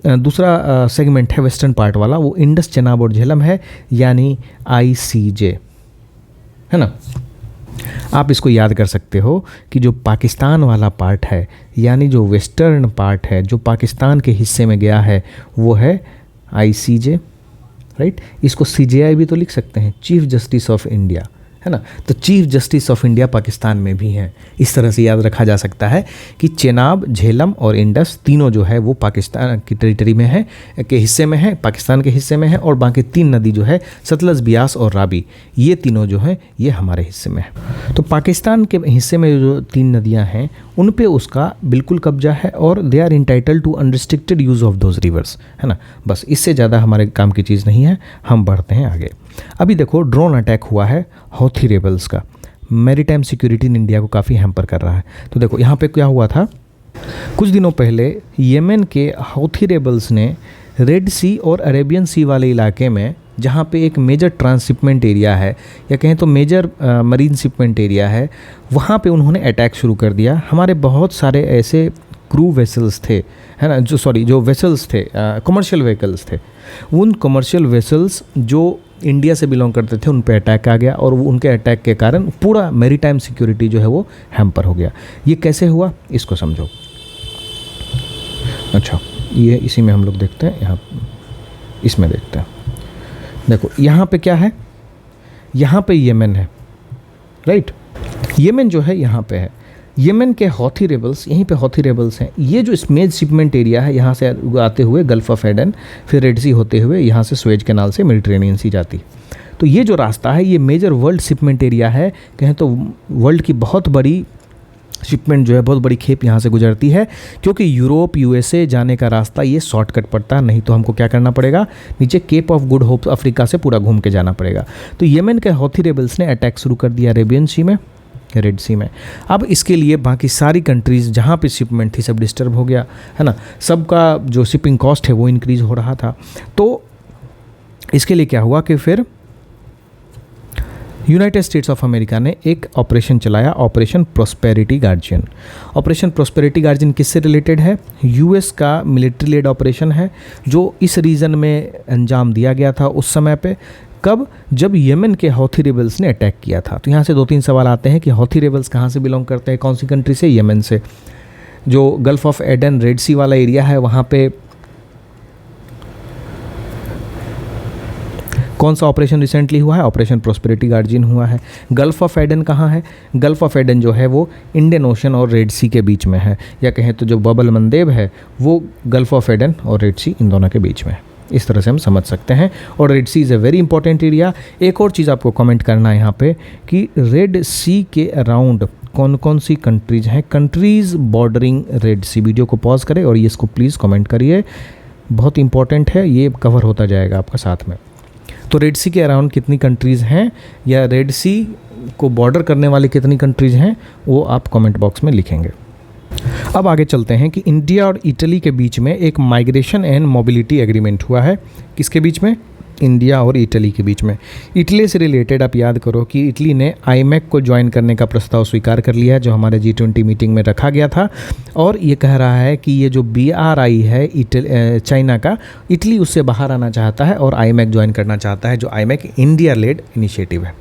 दूसरा सेगमेंट है वेस्टर्न पार्ट वाला, वो इंडस, चेनाब और झेलम है, यानी ICJ, है ना। आप इसको याद कर सकते हो कि जो पाकिस्तान वाला पार्ट है, यानी जो वेस्टर्न पार्ट है जो पाकिस्तान के हिस्से में गया है, वो है ICJ, राइट। इसको CJI भी तो लिख सकते हैं, चीफ जस्टिस ऑफ इंडिया, है ना। तो chief justice of India Pakistan में भी हैं। इस तरह से याद रखा जा सकता है कि चेनाब, झेलम और इंडस तीनों जो है वो पाकिस्तान की टेरिटरी में है, के हिस्से में है, पाकिस्तान के हिस्से में है, और बाकी तीन नदी जो है सतलज, बियास और रावी, ये तीनों जो हैं ये हमारे हिस्से में है। तो पाकिस्तान के हिस्से में जो तीन नदियाँ हैं उन पे उसका बिल्कुल कब्जा है और they are entitled to unrestricted use of those rivers, है ना। बस इससे ज़्यादा हमारे काम की चीज़ नहीं है। हम बढ़ते हैं आगे। अभी देखो ड्रोन अटैक हुआ है हौथी रेबल्स का, मैरीटाइम सिक्योरिटी इन इंडिया को काफ़ी हैम्पर कर रहा है। तो देखो यहाँ पे क्या हुआ था, कुछ दिनों पहले येमेन के हौथी रेबल्स ने रेड सी और अरेबियन सी वाले इलाके में, जहाँ पे एक मेजर ट्रांसशिपमेंट एरिया है या कहें तो मेजर मरीन शिपमेंट एरिया है, वहाँ पे उन्होंने अटैक शुरू कर दिया। हमारे बहुत सारे ऐसे क्रू वेसल्स थे, है ना, जो वेसल्स थे, कमर्शियल व्हीकल्स थे, उन कमर्शियल वेसल्स जो इंडिया से बिलोंग करते थे उन पे अटैक आ गया और उनके अटैक के कारण पूरा मैरीटाइम सिक्योरिटी जो है वो हैम्पर हो गया। ये कैसे हुआ इसको समझो। अच्छा, ये इसी में हम लोग देखते हैं, यहाँ इसमें देखते हैं। देखो यहाँ पे क्या है, यहाँ पे येमेन है, राइट। येमेन जो है यहाँ पे है। यमन के हौथी रेबल्स, यहीं पे हौथी रेबल्स हैं, ये जो स्मेज शिपमेंट एरिया है, यहाँ से आते हुए गल्फ ऑफ एडन, फिर रेड सी होते हुए यहाँ से स्वेज कैनाल से मेडिटेरेनियन सी जाती। तो ये जो रास्ता है ये मेजर वर्ल्ड शिपमेंट एरिया है, कहें तो वर्ल्ड की बहुत बड़ी शिपमेंट जो है, बहुत बड़ी खेप यहाँ से गुजरती है, क्योंकि यूरोप यूएसए जाने का रास्ता ये शॉर्टकट पड़ता है, नहीं तो हमको क्या करना पड़ेगा, नीचे Cape of Good Hope Africa से पूरा घूम के जाना पड़ेगा। तो यमन के हौथी रेबल्स ने अटैक शुरू कर दिया अरेबियन सी में, रेड सी में। अब इसके लिए बाकी सारी कंट्रीज़ जहाँ पे शिपमेंट थी सब डिस्टर्ब हो गया, है ना, सबका जो शिपिंग कॉस्ट है वो इंक्रीज़ हो रहा था। तो इसके लिए क्या हुआ कि फिर यूनाइटेड स्टेट्स ऑफ अमेरिका ने एक ऑपरेशन चलाया, operation prosperity guardian. Operation prosperity guardian किससे रिलेटेड है? यूएस का मिलिट्री लेड ऑपरेशन है, जो इस रीजन में अंजाम दिया गया था उस समय पे। कब? जब यमन के हौथी रेबल्स ने अटैक किया था। तो यहाँ से 2-3 सवाल आते हैं कि हौथी रेबल्स कहाँ से बिलोंग करते हैं, कौन सी कंट्री से? यमन से। जो गल्फ ऑफ एडन, रेड सी वाला एरिया है, वहाँ पे कौन सा ऑपरेशन रिसेंटली हुआ है? ऑपरेशन प्रॉस्पेरिटी गार्जियन हुआ है। गल्फ ऑफ एडन कहाँ है? गल्फ ऑफ एडन जो है वो इंडियन ओशन और रेड सी के बीच में है, या कहें तो जो बबल मंदेब है वो गल्फ ऑफ एडन और रेड सी इन दोनों के बीच में है। इस तरह से हम समझ सकते हैं। और Red Sea is a very important area. एक और चीज़ आपको कमेंट करना है यहाँ पे कि रेड सी के अराउंड कौन कौन सी कंट्रीज़ हैं, कंट्रीज़ बॉर्डरिंग रेड सी। वीडियो को पॉज करें और ये इसको प्लीज़ कमेंट करिए, बहुत इंपॉर्टेंट है, ये कवर होता जाएगा आपका साथ में। तो रेड सी के अराउंड कितनी कंट्रीज़ हैं, या रेड सी को बॉर्डर करने वाली कितनी कंट्रीज़ हैं, वो आप कमेंट बॉक्स में लिखेंगे। अब आगे चलते हैं कि इंडिया और इटली के बीच में एक माइग्रेशन एंड मोबिलिटी एग्रीमेंट हुआ है। किसके बीच में? इंडिया और इटली के बीच में। इटली से रिलेटेड आप याद करो कि इटली ने आईमैक को ज्वाइन करने का प्रस्ताव स्वीकार कर लिया है, जो हमारे G20 मीटिंग में रखा गया था। और ये कह रहा है कि ये जो BRI है चाइना का, इटली उससे बाहर आना चाहता है और आईमैक ज्वाइन करना चाहता है, जो आईमैक इंडिया लेड इनिशिएटिव है।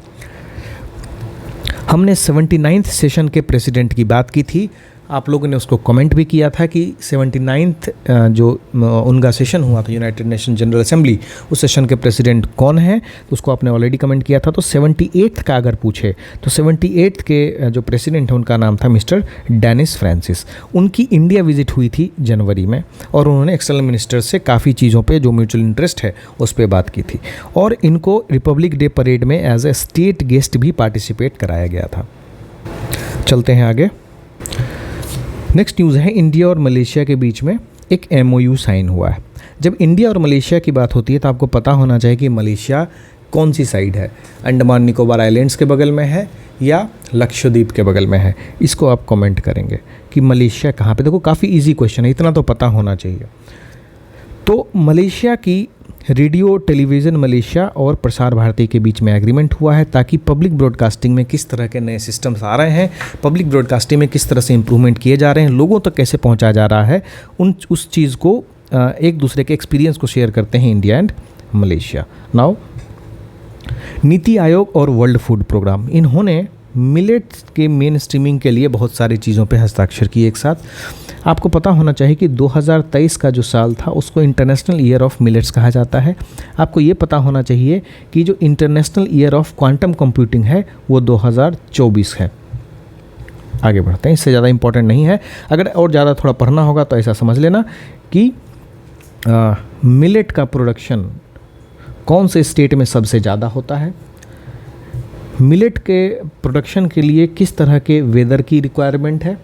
हमने 79th सेशन के प्रेसिडेंट की बात की थी, आप लोगों ने उसको कमेंट भी किया था कि 79th जो उनका सेशन हुआ था यूनाइटेड नेशन जनरल असेंबली, उस सेशन के प्रेसिडेंट कौन है, तो उसको आपने ऑलरेडी कमेंट किया था। तो 78th का अगर पूछे तो 78th के जो प्रेसिडेंट है उनका नाम था मिस्टर डेनिस फ्रांसिस। उनकी इंडिया विजिट हुई थी जनवरी में, और उन्होंने एक्सटर्नल मिनिस्टर से काफ़ी चीज़ों पे जो म्यूचुअल इंटरेस्ट है उस पर बात की थी, और इनको रिपब्लिक डे परेड में एज ए स्टेट गेस्ट भी पार्टिसिपेट कराया गया था। चलते हैं आगे। नेक्स्ट न्यूज़ है, इंडिया और मलेशिया के बीच में एक MOU साइन हुआ है। जब इंडिया और मलेशिया की बात होती है तो आपको पता होना चाहिए कि मलेशिया कौन सी साइड है, अंडमान निकोबार आइलैंड्स के बगल में है या लक्षद्वीप के बगल में है। इसको आप कमेंट करेंगे कि मलेशिया कहाँ पे। देखो काफ़ी इजी क्वेश्चन है, इतना तो पता होना चाहिए। तो मलेशिया की रेडियो टेलीविज़न मलेशिया और प्रसार भारती के बीच में एग्रीमेंट हुआ है, ताकि पब्लिक ब्रॉडकास्टिंग में किस तरह के नए सिस्टम्स आ रहे हैं, पब्लिक ब्रॉडकास्टिंग में किस तरह से इम्प्रूवमेंट किए जा रहे हैं, लोगों तक कैसे पहुंचा जा रहा है, उस चीज़ को एक दूसरे के एक्सपीरियंस को शेयर करते हैं India and Malaysia. Now NITI Aayog और वर्ल्ड फूड प्रोग्राम, इन्होंने मिलेट्स के मेन स्ट्रीमिंग के लिए बहुत सारी चीज़ों पे हस्ताक्षर किए एक साथ। आपको पता होना चाहिए कि 2023 का जो साल था उसको इंटरनेशनल ईयर ऑफ मिलेट्स कहा जाता है। आपको ये पता होना चाहिए कि जो international year of quantum computing है वो 2024 है। आगे बढ़ते हैं, इससे ज़्यादा इंपॉर्टेंट नहीं है। अगर और ज़्यादा थोड़ा पढ़ना होगा तो ऐसा समझ लेना कि मिलेट का प्रोडक्शन कौन से स्टेट में सबसे ज़्यादा होता है, मिलेट के प्रोडक्शन के लिए किस तरह के वेदर की रिक्वायरमेंट है,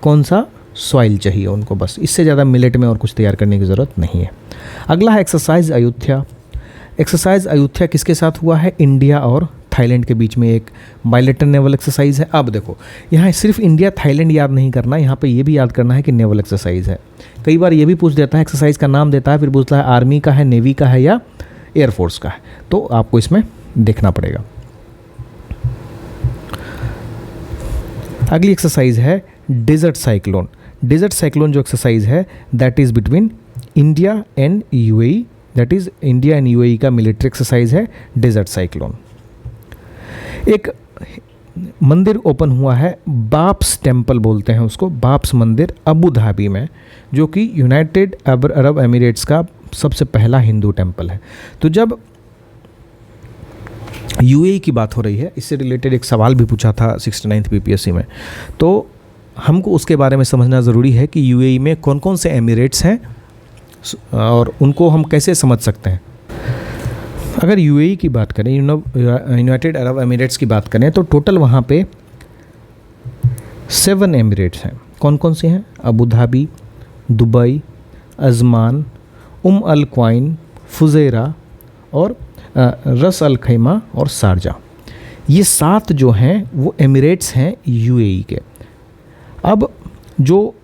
कौन सा सॉइल चाहिए उनको, बस इससे ज़्यादा मिलेट में और कुछ तैयार करने की ज़रूरत नहीं है। अगला है एक्सरसाइज अयोध्या। एक्सरसाइज अयोध्या किसके साथ हुआ है? इंडिया और थाईलैंड के बीच में एक बायलेटरल नेवल एक्सरसाइज है। अब देखो यहाँ सिर्फ इंडिया थाईलैंड याद नहीं करना, यहाँ पे ये भी याद करना है कि नेवल एक्सरसाइज है। कई बार ये भी पूछ देता है, एक्सरसाइज का नाम देता है, फिर पूछता है आर्मी का है, नेवी का है या एयरफोर्स का है, तो आपको इसमें देखना पड़ेगा। अगली एक्सरसाइज है डेजर्ट साइक्लोन। डेजर्ट साइक्लोन जो एक्सरसाइज है that is between India and UAE, that is India and UAE का मिलिट्री एक्सरसाइज है डेजर्ट साइक्लोन। एक मंदिर ओपन हुआ है, बाप्स टेम्पल बोलते हैं उसको, बाप्स मंदिर अबू धाबी में, जो कि यूनाइटेड अरब एमिरेट्स का सबसे पहला हिंदू टेम्पल है। तो जब UAE की बात हो रही है, इससे रिलेटेड एक सवाल भी पूछा था 69th BPSC में, तो हमको उसके बारे में समझना ज़रूरी है कि यूएई में कौन कौन से एमिरेट्स हैं और उनको हम कैसे समझ सकते हैं। अगर यूएई की बात करें, यूनाइटेड अरब एमिरेट्स की बात करें, तो टोटल वहाँ पे 7 एमिरेट्स हैं। कौन कौन से हैं? अबू धाबी, दुबई, अजमान, अल क्वाइन, फुजेरा और रस अल खैमा और शारजा। ये 7 जो हैं वो एमिरेट्स हैं यूएई के। अब जो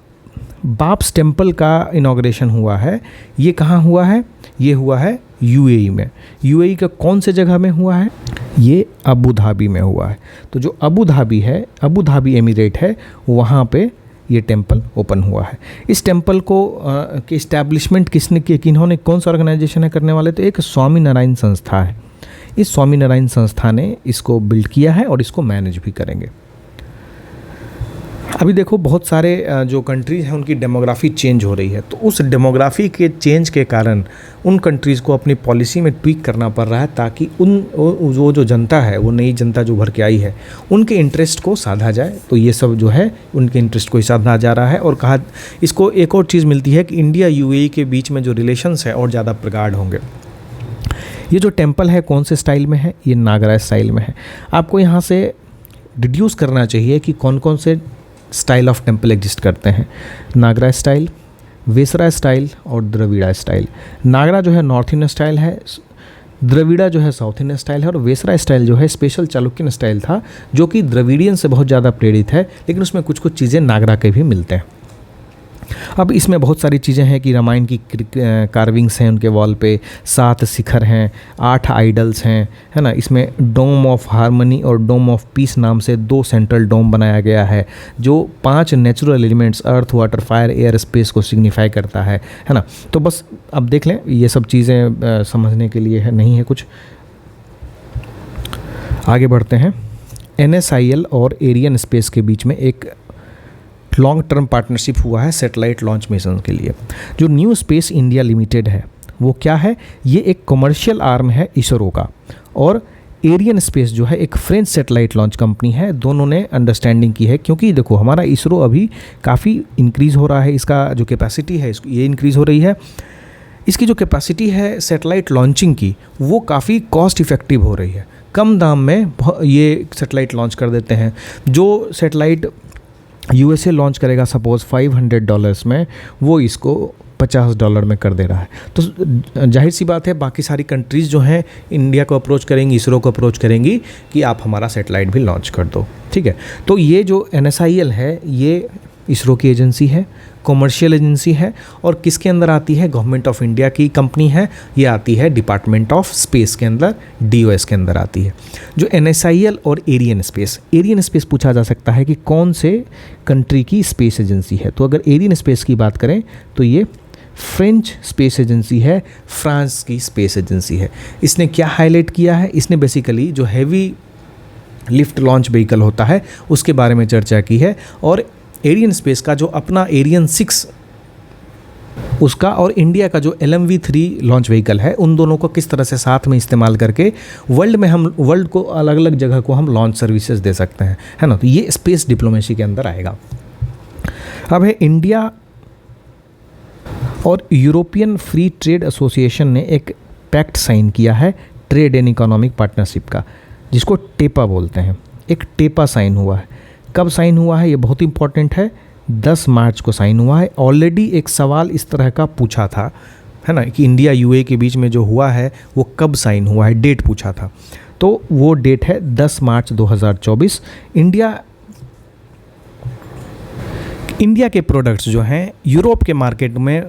बाब्स टेम्पल का इनॉग्रेशन हुआ है, ये कहाँ हुआ है? ये हुआ है यूएई में। यूएई का कौन से जगह में हुआ है? ये अबू धाबी में हुआ है। तो जो अबू धाबी है, अबू धाबी एमिरेट है, वहाँ पे ये टेम्पल ओपन हुआ है। इस टेम्पल को के इस्टेब्लिशमेंट किसने किया, किन्होंने, कौन सा ऑर्गेनाइजेशन है करने वाले? तो एक स्वामी नारायण संस्था है। इस स्वामी नारायण संस्था ने इसको बिल्ड किया है और इसको मैनेज भी करेंगे। अभी देखो बहुत सारे जो कंट्रीज़ हैं उनकी डेमोग्राफी चेंज हो रही है, तो उस डेमोग्राफी के चेंज के कारण उन कंट्रीज़ को अपनी पॉलिसी में ट्वीक करना पड़ रहा है, ताकि जो जनता है, वो नई जनता जो भर के आई है, उनके इंटरेस्ट को साधा जाए। तो ये सब जो है उनके इंटरेस्ट को ही साधा जा रहा है। और कहा इसको एक और चीज़ मिलती है कि इंडिया यूएई के बीच में जो रिलेशंस है और ज़्यादा प्रगाढ़ होंगे। ये जो टेम्पल है कौन से स्टाइल में है? ये नागरा स्टाइल में है। आपको यहाँ से डिड्यूस करना चाहिए कि कौन कौन से स्टाइल ऑफ टेम्पल एग्जिस्ट करते हैं। नागरा स्टाइल, वेसरा स्टाइल और द्रविड़ा स्टाइल। नागरा जो है नॉर्थ इंडियन स्टाइल है, द्रविड़ा जो है साउथ इंडियन स्टाइल है और वेसरा स्टाइल जो है स्पेशल चालुक्यन स्टाइल था, जो कि द्रविडियन से बहुत ज़्यादा प्रेरित है, लेकिन उसमें कुछ कुछ चीज़ें नागरा के भी मिलते हैं। अब इसमें बहुत सारी चीज़ें हैं कि रामायण की कार्विंग्स हैं उनके वॉल पे, 7 शिखर हैं, 8 आइडल्स हैं, है ना। इसमें डोम ऑफ हार्मनी और डोम ऑफ पीस नाम से 2 सेंट्रल डोम बनाया गया है, जो 5 natural elements earth, water, fire, air, space को सिग्निफाई करता है ना। तो बस अब देख लें, ये सब चीज़ें समझने के लिए है, नहीं है कुछ। आगे बढ़ते हैं। NSIL और एरियन स्पेस के बीच में एक लॉन्ग टर्म पार्टनरशिप हुआ है सैटेलाइट लॉन्च मिशन के लिए। जो न्यू स्पेस इंडिया लिमिटेड है वो क्या है? ये एक कमर्शियल आर्म है इसरो का, और एरियन स्पेस जो है एक फ्रेंच सैटेलाइट लॉन्च कंपनी है। दोनों ने अंडरस्टैंडिंग की है, क्योंकि देखो हमारा इसरो अभी काफ़ी इंक्रीज़ हो रहा है, इसका जो कैपेसिटी है ये इंक्रीज़ हो रही है। इसकी जो कैपेसिटी है सैटेलाइट लॉन्चिंग की, वो काफ़ी कॉस्ट इफ़ेक्टिव हो रही है। कम दाम में ये सैटेलाइट लॉन्च कर देते हैं। जो सैटेलाइट USA लॉन्च करेगा सपोज़ $500 में, वो इसको $50 में कर दे रहा है। तो जाहिर सी बात है बाकी सारी कंट्रीज़ जो हैं इंडिया को अप्रोच करेंगी, इसरो को अप्रोच करेंगी कि आप हमारा सैटेलाइट भी लॉन्च कर दो, ठीक है। तो ये जो NSIL है ये इसरो की एजेंसी है, कॉमर्शियल एजेंसी है, और किसके अंदर आती है? गवर्नमेंट ऑफ इंडिया की कंपनी है। ये आती है डिपार्टमेंट ऑफ स्पेस के अंदर, DOS के अंदर आती है। जो NSIL और एरियन स्पेस पूछा जा सकता है कि कौन से कंट्री की स्पेस एजेंसी है। तो अगर एरियन स्पेस की बात करें तो ये फ्रेंच स्पेस एजेंसी है, फ्रांस की स्पेस एजेंसी है। इसने क्या हाईलाइट किया है? इसने बेसिकली जो हैवी लिफ्ट लॉन्च व्हीकल होता है उसके बारे में चर्चा की है, और एरियन स्पेस का जो अपना एरियन 6 उसका और इंडिया का जो LMV-3 लॉन्च व्हीकल है, उन दोनों को किस तरह से साथ में इस्तेमाल करके वर्ल्ड को अलग अलग जगह को हम लॉन्च सर्विसेज दे सकते हैं, है ना। तो ये स्पेस डिप्लोमेसी के अंदर आएगा। अब है इंडिया और यूरोपियन फ्री ट्रेड एसोसिएशन ने एक पैक्ट साइन किया है ट्रेड एंड इकोनॉमिक पार्टनरशिप का, जिसको टेपा बोलते हैं। एक टेपा साइन हुआ है। कब साइन हुआ है? ये बहुत इंपॉर्टेंट है। 10 मार्च को साइन हुआ है। ऑलरेडी एक सवाल इस तरह का पूछा था, है ना, कि इंडिया UAE के बीच में जो हुआ है वो कब साइन हुआ है, डेट पूछा था। तो वो डेट है 10 मार्च 2024। इंडिया के प्रोडक्ट्स जो हैं यूरोप के मार्केट में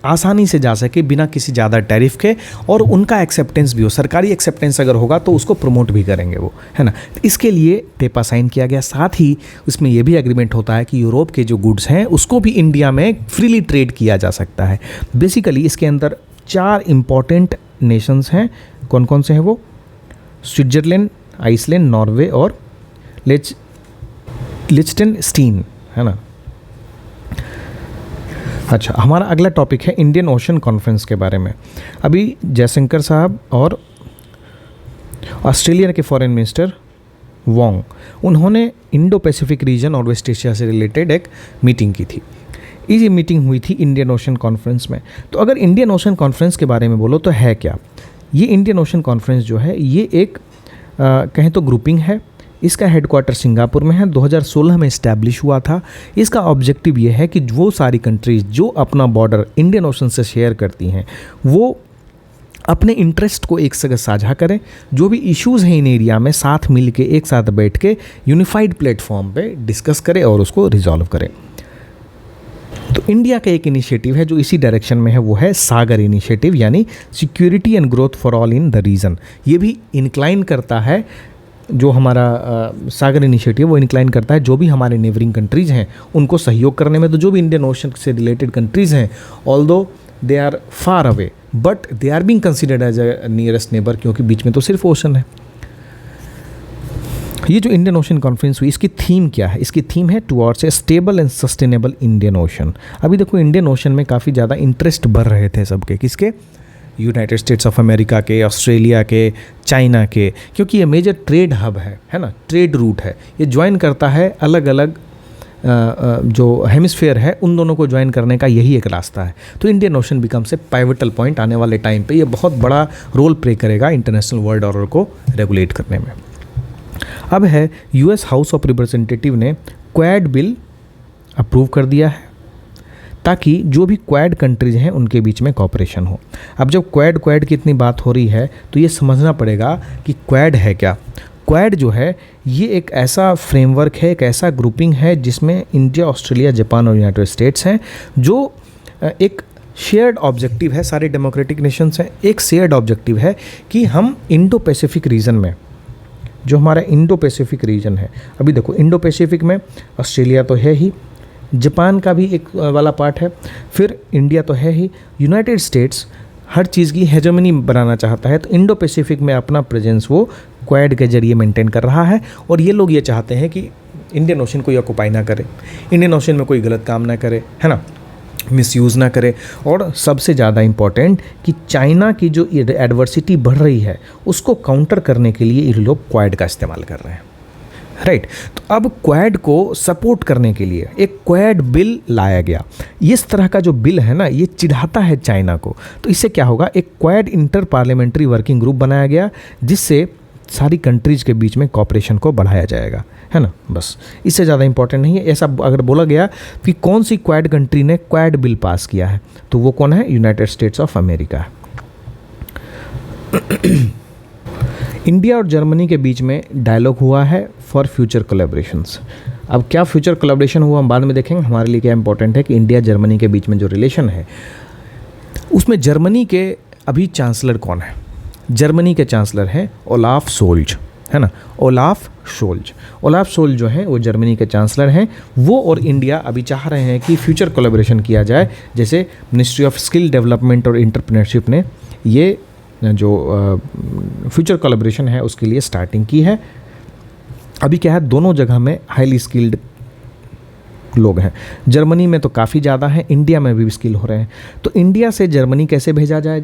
आसानी से जा सके बिना किसी ज़्यादा टैरिफ के, और उनका एक्सेप्टेंस भी हो, सरकारी एक्सेप्टेंस अगर होगा तो उसको प्रमोट भी करेंगे वो, है ना। तो इसके लिए टेपा साइन किया गया। साथ ही उसमें यह भी एग्रीमेंट होता है कि यूरोप के जो गुड्स हैं उसको भी इंडिया में फ्रीली ट्रेड किया जा सकता है। बेसिकली इसके अंदर 4 इम्पॉर्टेंट नेशंस हैं। कौन कौन से हैं वो? स्विट्ज़रलैंड, आइसलैंड, नॉर्वे और लिechtenstein, है ना। अच्छा, हमारा अगला टॉपिक है इंडियन ओशन कॉन्फ्रेंस के बारे में। अभी जयशंकर साहब और ऑस्ट्रेलिया के फॉरेन मिनिस्टर वोंग, उन्होंने इंडो पैसिफिक रीजन और वेस्ट एशिया से रिलेटेड एक मीटिंग की थी। ये मीटिंग हुई थी इंडियन ओशन कॉन्फ्रेंस में। तो अगर इंडियन ओशन कॉन्फ्रेंस के बारे में बोलो तो है क्या, ये इंडियन ओशन कॉन्फ्रेंस जो है ये एक कहें तो ग्रुपिंग है। इसका हेडक्वार्टर सिंगापुर में है, 2016 में इस्टेब्लिश हुआ था। इसका ऑब्जेक्टिव ये है कि वो सारी कंट्रीज़ जो अपना बॉर्डर इंडियन ओशन से शेयर करती हैं वो अपने इंटरेस्ट को एक जगह साझा करें, जो भी इश्यूज़ हैं इन एरिया में साथ मिल के एक साथ बैठ के यूनिफाइड प्लेटफॉर्म पे डिस्कस करें और उसको रिजॉल्व करें। तो इंडिया का एक इनिशिएटिव है जो इसी डायरेक्शन में है, वो है सागर इनिशिएटिव, यानी security and growth for all in the region. ये भी इंक्लाइन करता है, जो हमारा सागर इनिशिएटिव वो इंक्लाइन करता है जो भी हमारे नेबरिंग कंट्रीज़ हैं उनको सहयोग करने में। तो जो भी इंडियन ओशन से रिलेटेड कंट्रीज़ हैं, although they are far away but they are being considered as a nearest neighbour, क्योंकि बीच में तो सिर्फ ओशन है। ये जो इंडियन ओशन कॉन्फ्रेंस हुई, इसकी थीम क्या है? इसकी थीम है towards a stable and sustainable Indian ocean. अभी देखो इंडियन ओशन में काफ़ी ज़्यादा इंटरेस्ट बढ़ रहे थे सबके, किसके? यूनाइटेड स्टेट्स ऑफ अमेरिका के, ऑस्ट्रेलिया के, चाइना के, क्योंकि ये मेजर ट्रेड हब है ना, ट्रेड रूट है। ये ज्वाइन करता है अलग अलग जो हेमिस्फेयर है उन दोनों को ज्वाइन करने का यही एक रास्ता है। तो इंडियन ओशन बिकम से पाइवटल पॉइंट आने वाले टाइम पे ये बहुत बड़ा रोल प्ले करेगा इंटरनेशनल वर्ल्ड ऑर्डर को रेगुलेट करने में। अब है यूएस हाउस ऑफ रिप्रेजेंटेटिव ने क्वाड बिल अप्रूव कर दिया है ताकि जो भी क्वाड कंट्रीज हैं उनके बीच में कॉपरेशन हो। अब जब क्वाड की इतनी बात हो रही है तो ये समझना पड़ेगा कि क्वाड है क्या। क्वाड जो है ये एक ऐसा फ्रेमवर्क है, एक ऐसा ग्रुपिंग है जिसमें इंडिया, ऑस्ट्रेलिया, जापान और यूनाइटेड स्टेट्स हैं, जो एक शेयर्ड ऑब्जेक्टिव है। सारे डेमोक्रेटिक नेशंस हैं, एक शेयर्ड ऑब्जेक्टिव है कि हम इंडो पैसिफिक रीजन में, जो हमारा इंडो पैसिफिक रीजन है, अभी देखो इंडो पैसिफिक में ऑस्ट्रेलिया तो है ही, जापान का भी एक वाला पार्ट है, फिर इंडिया तो है ही, यूनाइटेड स्टेट्स हर चीज़ की हेजेमनी बनाना चाहता है। तो इंडो पैसिफिक में अपना प्रेजेंस वो क्वाड के जरिए मेंटेन कर रहा है। और ये लोग ये चाहते हैं कि इंडियन ओशन कोई ऑक्युपाई ना करे, इंडियन ओशन में कोई गलत काम ना करे, है ना, मिसयूज़ ना करे। और सबसे ज़्यादा इम्पॉर्टेंट कि चाइना की जो एडवर्सिटी बढ़ रही है उसको काउंटर करने के लिए ये लोग क्वाड का इस्तेमाल कर रहे हैं, राइट। तो अब क्वाड को सपोर्ट करने के लिए एक क्वाड बिल लाया गया। इस तरह का जो बिल है ना, ये चिढ़ाता है चाइना को। तो इससे क्या होगा, एक quad inter parliamentary working group बनाया गया जिससे सारी कंट्रीज़ के बीच में कॉपरेशन को बढ़ाया जाएगा, है ना। बस इससे ज़्यादा इंपॉर्टेंट नहीं है। ऐसा अगर बोला गया कि कौन सी क्वाड कंट्री ने क्वाड बिल पास किया है, तो वो कौन है? United states of America. India और जर्मनी के बीच में डायलॉग हुआ है फॉर फ्यूचर कोलैबोरेशंस। अब क्या फ्यूचर कोलैबोरेशन हुआ हम बाद में देखेंगे। हमारे लिए क्या इंपॉर्टेंट है कि इंडिया जर्मनी के बीच में जो रिलेशन है उसमें जर्मनी के अभी चांसलर कौन है? जर्मनी के चांसलर हैं ओलाफ शोल्ज, है ना, ओलाफ शोल्ज जो हैं वो जर्मनी के चांसलर हैं। वो और इंडिया अभी चाह रहे हैं कि फ्यूचर कोलैबोरेशन किया जाए। जैसे मिनिस्ट्री ऑफ स्किल डेवलपमेंट और एंटरप्रेन्योरशिप ने ये जो फ्यूचर कोलैबोरेशन है उसके लिए स्टार्टिंग की है। अभी क्या है, दोनों जगह में हाईली स्किल्ड लोग हैं। जर्मनी में तो काफ़ी ज़्यादा हैं, इंडिया में भी स्किल हो रहे हैं। तो इंडिया से जर्मनी कैसे भेजा जाए?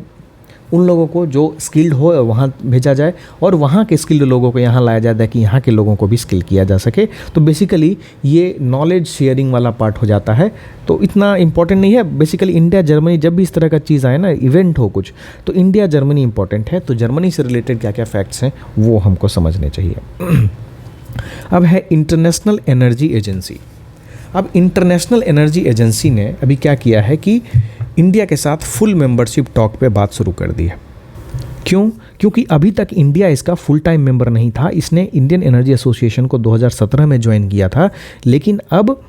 उन लोगों को जो स्किल्ड हो वहाँ भेजा जाए और वहाँ के स्किल्ड लोगों को यहाँ लाया जाए ताकि यहाँ के लोगों को भी स्किल किया जा सके। तो बेसिकली ये नॉलेज शेयरिंग वाला पार्ट हो जाता है। तो इतना इंपॉर्टेंट नहीं है। बेसिकली इंडिया जर्मनी जब भी इस तरह का चीज़ आए ना, इवेंट हो कुछ, तो इंडिया जर्मनी इंपॉर्टेंट है। तो जर्मनी से रिलेटेड क्या क्या फैक्ट्स हैं वो हमको समझने चाहिए। अब है इंटरनेशनल एनर्जी एजेंसी। अब इंटरनेशनल एनर्जी एजेंसी ने अभी क्या किया है कि इंडिया के साथ फुल मेंबरशिप टॉक पे बात शुरू कर दी है। क्यों? क्योंकि अभी तक इंडिया इसका फुल टाइम मेंबर नहीं था। इसने इंडियन एनर्जी एसोसिएशन को 2017 में ज्वाइन किया था, लेकिन अब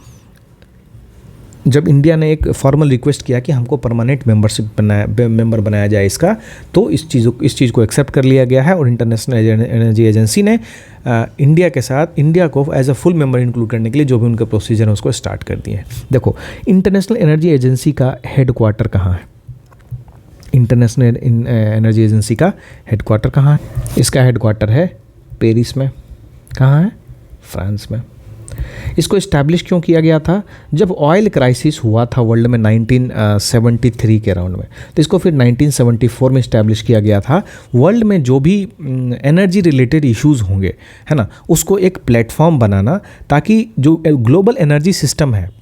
जब इंडिया ने एक फॉर्मल रिक्वेस्ट किया कि हमको परमानेंट मेंबर बनाया जाए इसका, तो इस चीज़ को एक्सेप्ट कर लिया गया है और इंटरनेशनल एनर्जी एजेंसी ने इंडिया के साथ इंडिया को as a full member include करने के लिए जो भी उनके प्रोसीजर है उसको स्टार्ट कर दिए हैं। देखो, इंटरनेशनल एनर्जी एजेंसी का हेडक्वार्टर कहाँ है? इंटरनेशनल एनर्जी एजेंसी का हेडक्वार्टर कहाँ है? इसका हेडक्वार्टर है पेरिस में। कहाँ है? फ्रांस में। इसको इस्टेब्लिश क्यों किया गया था? जब ऑयल क्राइसिस हुआ था वर्ल्ड में 1973 के अराउंड में, तो इसको फिर 1974 में इस्टेब्लिश किया गया था। वर्ल्ड में जो भी एनर्जी रिलेटेड इश्यूज़ होंगे, है ना, उसको एक प्लेटफॉर्म बनाना, ताकि जो ग्लोबल एनर्जी सिस्टम है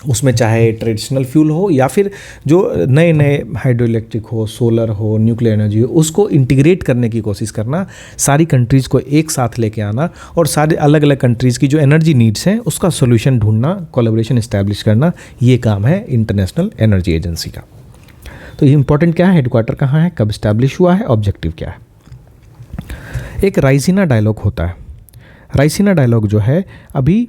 उसमें चाहे ट्रेडिशनल फ्यूल हो या फिर जो नए नए हाइड्रो इलेक्ट्रिक हो, सोलर हो, न्यूक्लियर एनर्जी हो, उसको इंटीग्रेट करने की कोशिश करना, सारी कंट्रीज़ को एक साथ लेके आना और सारे अलग अलग कंट्रीज़ की जो एनर्जी नीड्स हैं उसका सोल्यूशन ढूंढना, कोलैबोरेशन इस्टेब्लिश करना, ये काम है इंटरनेशनल एनर्जी एजेंसी का। तो ये इंपॉर्टेंट क्या है, हेडक्वार्टर कहाँ है, कब इस्टेब्लिश हुआ है, ऑब्जेक्टिव क्या है। एक राइसिना डायलॉग होता है। राइसिना डायलॉग जो है, अभी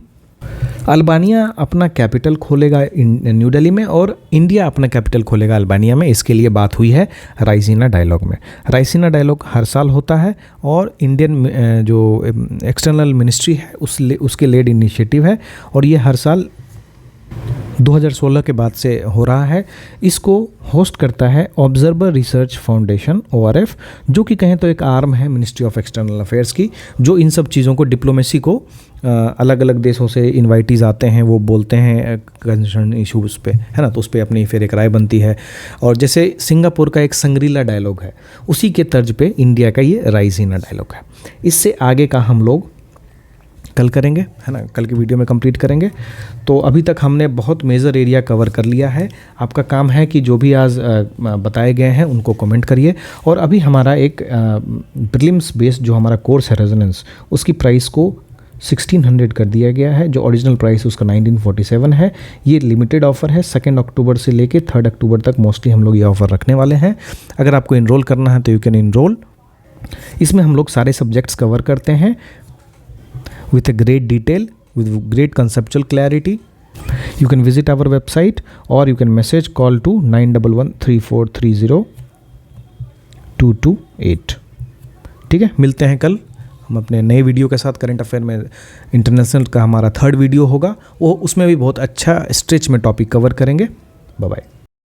अल्बानिया अपना कैपिटल खोलेगा न्यू दिल्ली में और इंडिया अपना कैपिटल खोलेगा अल्बानिया में, इसके लिए बात हुई है राइसिना डायलॉग में। राइसिना डायलॉग हर साल होता है और इंडियन जो एक्सटर्नल मिनिस्ट्री है उसके लेड इनिशिएटिव है और ये हर साल 2016 के बाद से हो रहा है। इसको होस्ट करता है ऑब्जर्वर रिसर्च फाउंडेशन ORF, जो कि कहें तो एक आर्म है मिनिस्ट्री ऑफ एक्सटर्नल अफेयर्स की, जो इन सब चीज़ों को, डिप्लोमेसी को, अलग अलग देशों से इन्वाइटीज़ आते हैं, वो बोलते हैं कंसर्न इशूज़ पे, है ना, तो उस पर अपनी फिर एक राय बनती है। और जैसे सिंगापुर का एक संग्रीला डायलॉग है, उसी के तर्ज पे इंडिया का ये राइसिना डायलॉग है। इससे आगे का हम लोग कल करेंगे, है ना, कल की वीडियो में कंप्लीट करेंगे। तो अभी तक हमने बहुत मेजर एरिया कवर कर लिया है। आपका काम है कि जो भी आज बताए गए हैं उनको कमेंट करिए। और अभी हमारा एक प्रीलिम्स बेस्ड जो हमारा कोर्स है रेजोनेंस, उसकी प्राइस को 1600 कर दिया गया है। जो ओरिजिनल प्राइस उसका 1947 है। ये लिमिटेड ऑफर है, 2 अक्टूबर से लेके 3 अक्टूबर तक मोस्टली हम लोग ये ऑफ़र रखने वाले हैं। अगर आपको इनरोल करना है तो यू कैन इनरोल। इसमें हम लोग सारे सब्जेक्ट्स कवर करते हैं with a great detail, with great conceptual clarity. You can visit our website or you can message, call to 9113430228। ठीक है, मिलते हैं कल हम अपने नए वीडियो के साथ। करंट अफेयर में इंटरनेशनल का हमारा 3rd वीडियो होगा, वो उसमें भी बहुत अच्छा स्ट्रेच में टॉपिक कवर करेंगे। Bye bye.